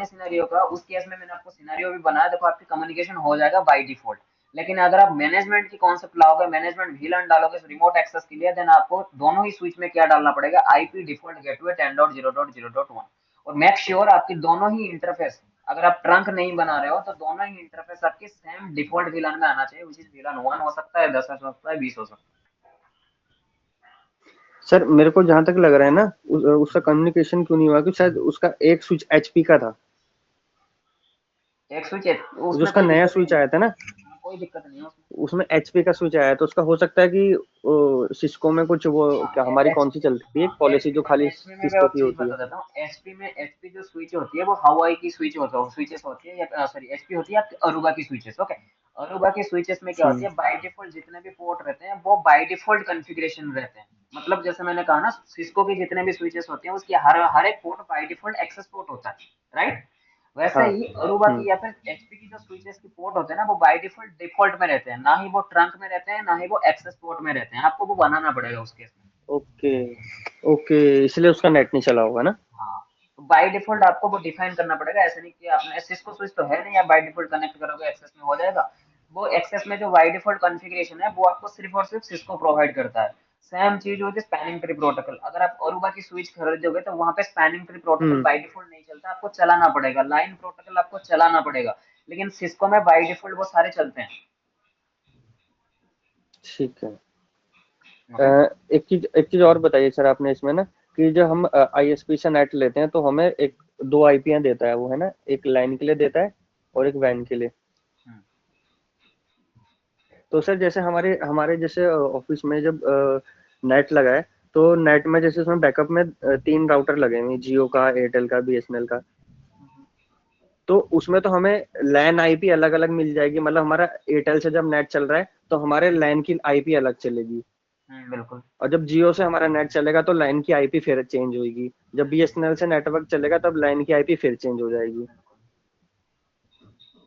सिनेरियो का, उस केस में मैंने आपको सिनेरियो भी बनाया, देखो आपकी कम्युनिकेशन हो जाएगा बाय डिफॉल्ट। लेकिन अगर आप मैनेजमेंट की कॉन्सेप्ट लाओगे, मैनेजमेंट VLAN डालोगे रिमोट एक्सेस के लिए, देन आपको दोनों ही स्विच में क्या डालना पड़ेगा, आईपी डिफॉल्ट गेटवे 10.0.0.1। और मेक श्योर आपकी दोनों ही इंटरफेस, अगर आप ट्रंक नहीं बना रहे हो तो दोनों ही इंटरफेस आपके सेम डिफॉल्ट VLAN में आना चाहिए, विच इज VLAN 1 हो सकता है, 10 हो सकता है, 20 हो सकता सर मेरे को जहां तक लग रहा है ना, उसका कम्युनिकेशन क्यों नहीं हुआ, कि शायद उसका एक स्विच एचपी का था। है। एक स्विच है जो उसमें, उसका कोई नया दिक्कत नहीं स्विच है। आया था ना, हाँ, कोई दिक्कत नहीं है उसमें। उसमें एचपी का स्विच आया है, तो उसका हो सकता है कि सिस्को में कुछ वो, क्या हाँ, हमारी कौन सी एचपी, चलती है हाँ, एक पॉलिसी एचपी जो में खाली एचपी में मैं सिस्को एक की चीज होती है। बता देता हूँ। एचपी जो स्विच होती है वो हवाई की स्विच होता है, स्विचेस होती है, या सॉरी एचपी होती है आपकी अरुबा की स्विचेस, ओके? अरुबा की स्विचेस में क्या होती हम्म है, बाय डिफॉल्ट जितने भी पोर्ट रहते हैं वो बाय डिफॉल्ट कॉन्फ़िगरेशन रहते हैं। मतलब जैसे मैंने कहा ना, सिस्को के जितने भी स्विचेस होते हैं उसकी हर हर एक port by default access port होता है, राइट? वैसे हाँ। ही अरुबा हम्म की या फिर एचपी की जो स्विचेस की पोर्ट होते हैं ना, वो बाय डिफॉल्ट में रहते हैं, ना ही वो ट्रंक में रहते हैं, ना ही वो एक्सेस पोर्ट में रहते हैं। आपको वो बनाना पड़ेगा उस केस में। ओके ओके, इसलिए उसका नेट नहीं चला होगा ना। हाँ, तो बाय डिफॉल्ट आपको वो डिफाइन करना पड़ेगा। ऐसा नहीं कि आपने सिस्को स्विच तो है नहीं, आप बाय डिफॉल्ट कनेक्ट करोगे एक्सेस में हो जाएगा। वो एक्सेस में जो बाय डिफॉल्ट कॉन्फ़िगरेशन है वो आपको सिर्फ और सिर्फ सिस्को प्रोवाइड करता है। सेम चीज होती है स्पैनिंग ट्री प्रोटोकॉल। अगर आप अरुबा की स्विच खरीदोगे तो वहां पे spanning tree protocol hmm by default नहीं चलता, आपको चलाना पड़ेगा, लाइन प्रोटोकॉल आपको चलाना पड़ेगा। लेकिन सिस्को में बाय डिफॉल्ट वो सारे चलते हैं, ठीक है। ओके? एक चीज और बताइए सर आपने इसमें ना, कि जब हम आईएसपी से नेट लेते हैं तो हमें एक दो आईपीयां देता है वो, है ना, एक लाइन के लिए देता है और एक वैन के लिए। तो सर जैसे हमारे हमारे जैसे ऑफिस में जब नेट लगा है, तो नेट में जैसे उसमें बैकअप में तीन राउटर लगे हुए हैं, जियो का, एयरटेल का, बीएसएनएल का। तो उसमें तो हमें लैन आईपी अलग अलग मिल जाएगी, मतलब हमारा एयरटेल से जब नेट चल रहा है तो हमारे लैन की आईपी अलग चलेगी, बिल्कुल। और जब जियो से हमारा नेट चलेगा तो लाइन की आईपी फिर चेंज होगी, जब बीएसएनएल से नेटवर्क चलेगा तब लाइन की आईपी फिर चेंज हो जाएगी।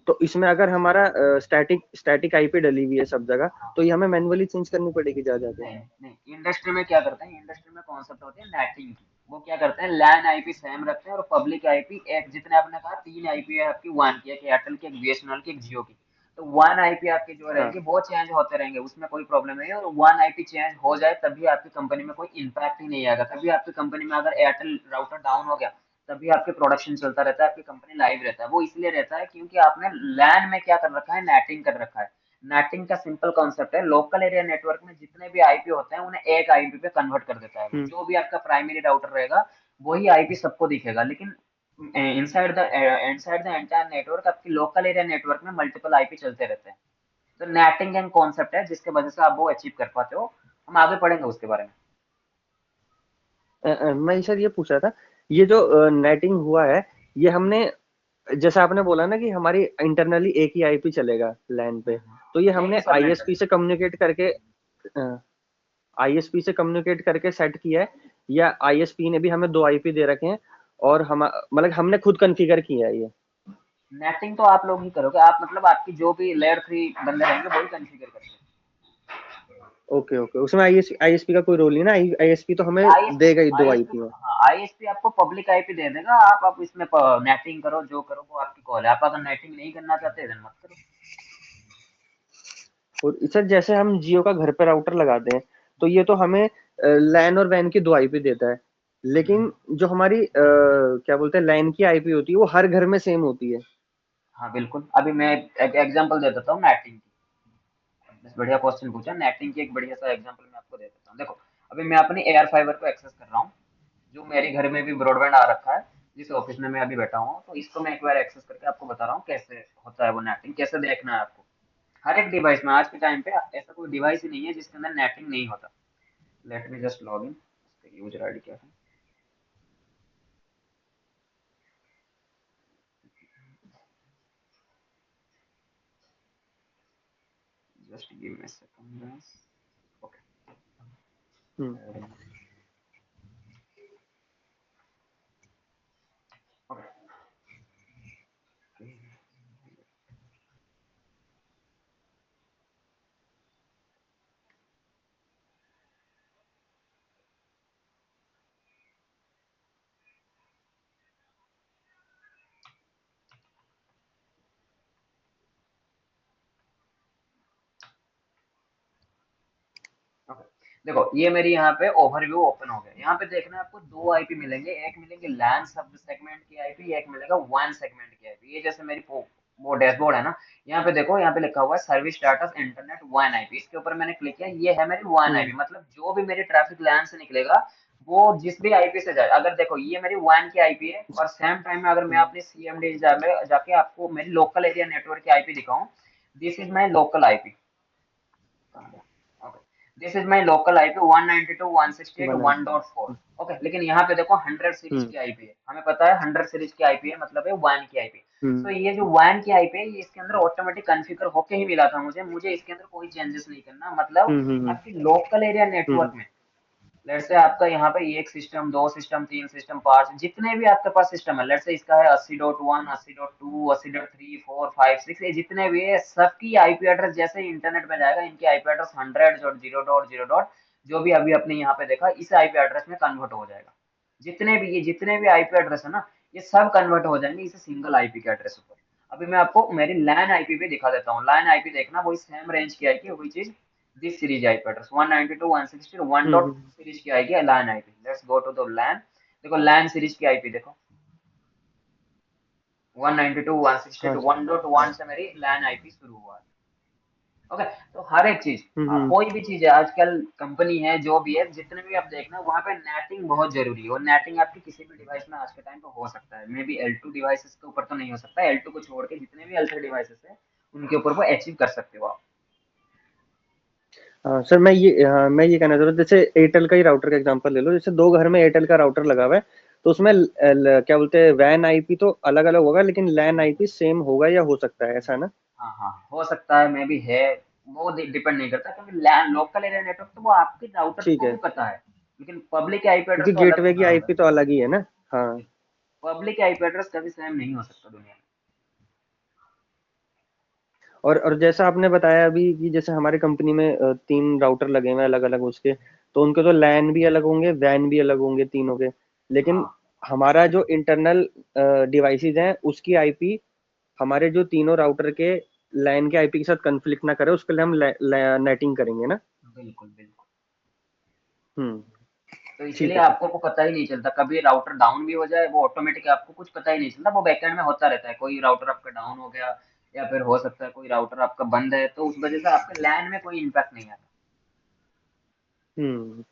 तो इसमें अगर हमारा स्टैटिक स्टैटिक आईपी डली हुई है सब जगह, तो ये हमें मैन्युअली चेंज करनी पड़ेगी जा जाके। नहीं नहीं, इंडस्ट्री में क्या करते हैं, इंडस्ट्री में कॉन्सेप्ट होती है नेटिंग की। वो क्या करते हैं, लैन आईपी सेम रखते हैं और पब्लिक आईपी एक, जितने आपने कहा 3 आईपी है आपकी, वन की, एक एयरटेल की, एक बीएसएनएल की, एक जियो की, तो वन आईपी आपकी जो हाँ रहेगी वो चेंज होते रहेंगे, उसमें कोई प्रॉब्लम नहीं है। और वन आईपी चेंज हो जाए तभी आपकी कंपनी में कोई इम्पैक्ट ही नहीं आएगा। तभी आपकी कंपनी में अगर एयरटेल राउटर डाउन हो गया तभी आपके प्रोडक्शन चलता रहता है, आपकी कंपनी लाइव रहता है। वो इसलिए रहता है क्योंकि आपने लैन में क्या कर रखा है, नेटिंग कर रखा है। नेटिंग का सिंपल कॉन्सेप्ट है, लोकल एरिया नेटवर्क में जितने भी आईपी होते हैं उन्हें एक आईपी पे कन्वर्ट कर देता है वो। हम्म जो भी आपका प्राइमरी राउटर रहेगा वही आईपी सबको दिखेगा, लेकिन इनसाइड द एंटायर नेटवर्क आपकी लोकल एरिया नेटवर्क में मल्टीपल आईपी चलते रहते हैं। तो नेटिंग एक कॉन्सेप्ट है जिसके वजह से आप वो अचीव कर पाते हो। हम आगे पढ़ेंगे उसके बारे में। मैं सर ये पूछ रहा था, ये जो नेटिंग हुआ है, ये हमने, जैसा आपने बोला ना कि हमारी इंटरनली एक ही आईपी चलेगा लैन पे, तो ये एक ही हमने सबनेट आईएसपी चलेगा। से कम्युनिकेट करके आईएसपी से कम्युनिकेट करके सेट किया है, या आईएसपी ने भी हमें दो आईपी दे रखे हैं और हम मतलब हमने खुद कॉन्फ़िगर किया है ये? नेटिंग तो आप लोग ही करोगे, आप मतलब आपकी जो भी लेयर 3 बंदे रहेंगे वही कॉन्फ़िगर करेंगे। ओके ओके, उसमें आईएसपी का कोई रोल नहीं ना, आईएसपी तो हमें आईएसपी देगा ही दो आईएसपी आईपी में। हाँ, आईएसपी आपको पब्लिक आईपी दे देगा। आप इसमें नेटिंग करो, जो करो वो आपकी कॉल है। आप अगर नेटिंग नहीं करना चाहते then मत करो। और सर जैसे हम जियो का घर पे राउटर लगाते हैं, तो ये तो हमें लैन और वैन की दो आईपी देता है, लेकिन जो हमारी क्या बोलते हैं लैन की आईपी होती है वो हर घर में सेम होती है। हाँ बिल्कुल, अभी मैं एक एग्जांपल दे देता हूँ नेटिंग की। बस बढ़िया क्वेश्चन पूछा, नेटिंग की एक बढ़िया सा एग्जांपल मैं आपको दे देता हूँ। देखो, अभी मैं अपनी एयर फाइबर को एक्सेस कर रहा हूँ, जो मेरे घर में भी ब्रॉडबैंड आ रखा है, जिस ऑफिस में मैं अभी बैठा हूँ। तो इसको मैं एक बार एक्सेस करके आपको बता रहा हूँ कैसे होता है वो नेटिंग, कैसे देखना है आपको। हर एक डिवाइस में आज के टाइम पे ऐसा कोई डिवाइस ही नहीं है जिसके अंदर नेटिंग नहीं होता। Let me just log in. User ID क्या है, just give me a second guys. Hmm okay okay. Okay, देखो ये मेरी यहाँ पे ओवरव्यू ओपन हो गया। यहाँ पे देखना है आपको दो आईपी मिलेंगे, एक मिलेंगे लैन सब सेगमेंट की आईपी, एक मिलेगा वन सेगमेंट की आईपी। ये जैसे मेरी वो डैशबोर्ड है ना, यहाँ पे देखो, यहाँ पे लिखा हुआ है service status internet one IP. इसके ऊपर मैंने क्लिक किया, ये है मेरी वन हम्म आईपी। मतलब जो भी मेरी ट्रैफिक लैन से निकलेगा वो जिस भी आईपी से जाए। अगर देखो ये मेरी वन की आईपी है, और सेम टाइम में अगर मैं हम्म अपने सीएमडी जाके आपको मेरी लोकल एरिया नेटवर्क की आईपी दिखाऊं, this is my local IP. Okay, this is my local IP 192.168.1.4। Okay, लेकिन यहाँ पे देखो 100 सीरीज हम्म की आईपी है। हमें पता है 100 सीरीज की आईपी है, मतलब है वन की आईपी। तो हम्म ये जो वन की आईपी है, ये इसके अंदर ऑटोमेटिक कॉन्फ़िगर होके ही मिला था मुझे। मुझे इसके अंदर कोई चेंजेस नहीं करना। मतलब हम्म हम्म आपकी लोकल एरिया नेटवर्क हम्म में, लेट्स से आपका यहाँ पे एक सिस्टम, दो सिस्टम, तीन सिस्टम, पांच, जितने भी आपके पास सिस्टम है, लेट्स से इसका है 80.1, 80.2, 80.3, 4, 5, 6, ये जितने भी है सबकी आईपी एड्रेस जैसे ही इंटरनेट में जाएगा, इनकी आईपी एड्रेस 100.0.0. जो भी अभी आपने यहाँ पे देखा, इस आईपी एड्रेस में कन्वर्ट हो जाएगा। जितने भी आईपी एड्रेस है ना, ये सब कन्वर्ट हो जाएंगे इस सिंगल आईपी के एड्रेस पर। अभी मैं आपको मेरी लैन आईपी पे दिखा देता हूँ। लैन आईपी देखना, वही सेम रेंज की आईपी, वही चीज, this series IP address 192.168.1 dot hmm series की आएगी LAN IP. Let's go to the LAN. देखो लैन सीरीज की आईपी देखो, हाँ 192.168.1.1 से मेरी लैन आईपी शुरू हुआ है। ओके, तो हर एक चीज, हम्म कोई भी चीज है आजकल, कंपनी है जो भी है, जितने भी आप देखना, वहाँ पे नेटिंग बहुत जरूरी है। और नेटिंग आपकी किसी भी डिवाइस में आज के टाइम पे हो सकता है। मे बी L2 डिवाइसेस के ऊपर तो नहीं हो सकता, L2 को छोड़ के जितने भी L3 डिवाइसेस है उनके ऊपर वो अचीव कर सकते हो आप। हाँ सर, मैं ये कहना चाह रहा हूँ, जैसे एयरटेल का ही राउटर का एग्जांपल ले लो, जैसे दो घर में एयरटेल का राउटर लगा हुआ है, तो उसमें क्या बोलते हैं वैन आईपी तो अलग अलग होगा, लेकिन लैन आईपी सेम होगा या हो सकता है, ऐसा ना? हाँ हाँ, हो सकता है, मे बी है। वो डिपेंड नहीं करता, क्योंकि लैन लोकल एरिया नेटवर्क तो वो आपके राउटर ठीक को भी है, पता है, लेकिन पब्लिक आईपी एड्रेस क्योंकि तो अलग गेटवे की होता होगा। आईपी तो अलग ही है ना। हाँ। पब्लिक आईपी एड्रेस कभी सेम नहीं हो सकता दुनिया में। और जैसा आपने बताया अभी कि जैसे हमारे कंपनी में 3 राउटर लगे हुए हैं अलग अलग उसके, तो उनके तो लैन भी अलग होंगे, वैन भी अलग होंगे तीनों के। लेकिन हाँ हमारा जो इंटरनल डिवाइसेज हैं उसकी आईपी हमारे जो तीनों राउटर के लैन के आईपी के साथ कन्फ्लिक्ट ना करे, उसके लिए हम नेटिंग करेंगे ना। बिल्कुल बिल्कुल। हम्म। तो ठीक इसीलिए है सर। आपको को पता ही नहीं चलता, कभी राउटर डाउन भी हो जाए वो ऑटोमेटिक, आपको कुछ पता ही नहीं चलता, वो बैकएंड में होता रहता है। कोई राउटर आपका डाउन हो गया, या फिर हो सकता है कोई राउटर आपका बंद है, तो उस वजह से आपके लैन में कोई इम्पैक्ट नहीं आता।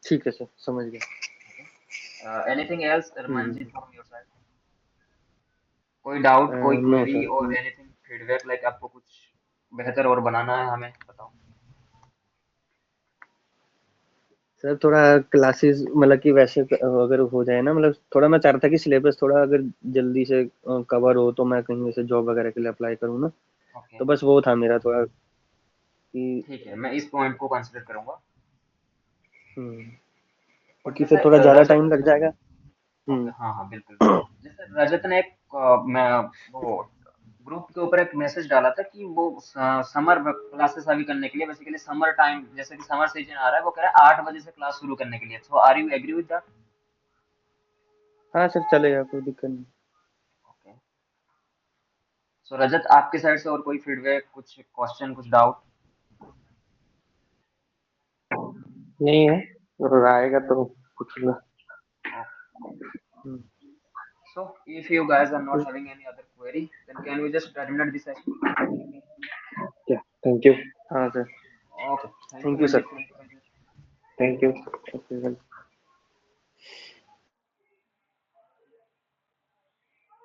ठीक है सर, समझ गया। Anything else hmm. Manjeet from your side? कोई डाउट, कोई नो क्वेरी सर। और एनीथिंग फीडबैक, लाइक आपको कुछ बेहतर और बनाना है, हमें बताओ। सर थोड़ा क्लासेस मतलब कि वैसे अगर हो जाए ना, मतलब थोड़ा मैं चाह रहा था कि सिलेबस थोड़ा अगर जल्दी से कवर हो तो मैं कहीं से जॉब वगैरह के लिए अप्लाई करूँ ना। ओके, तो बस वो था मेरा थोड़ा कि ठीक है, मैं इस पॉइंट को कंसिडर करूंगा। और क्योंकि जैसे फिर थोड़ा ज़्यादा रजत, टाइम लग जाएगा। ओके, हम्म। हाँ हाँ बिल्कुल बिल्कुल, जैसे रजत ने एक मैं वो ग्रुप के ऊपर एक मैसेज डाला था कि वो समर क्लासेस अभी करने के लिए, बेसिकली समर टाइम, जैसे कि समर सीजन आ रहा है, वो कह रहा है 8 बजे से क्लास शुरू करने के लिए। So are you agree with that? हाँ सर, चलेगा, कोई दिक्कत नहीं। ओके। सो रजत, आपके साइड से और कोई फीडबैक, कुछ क्वेश्चन, कुछ डाउट? नहीं है, और आएगा तो कुछ ना। हम्म। So, if you guys are not having any other query, then can we just terminate this session? Thank you. हाँ सर। Okay. Thank you, thank you sir. Manjeet. Thank you, Ranjit. Thank you. Okay.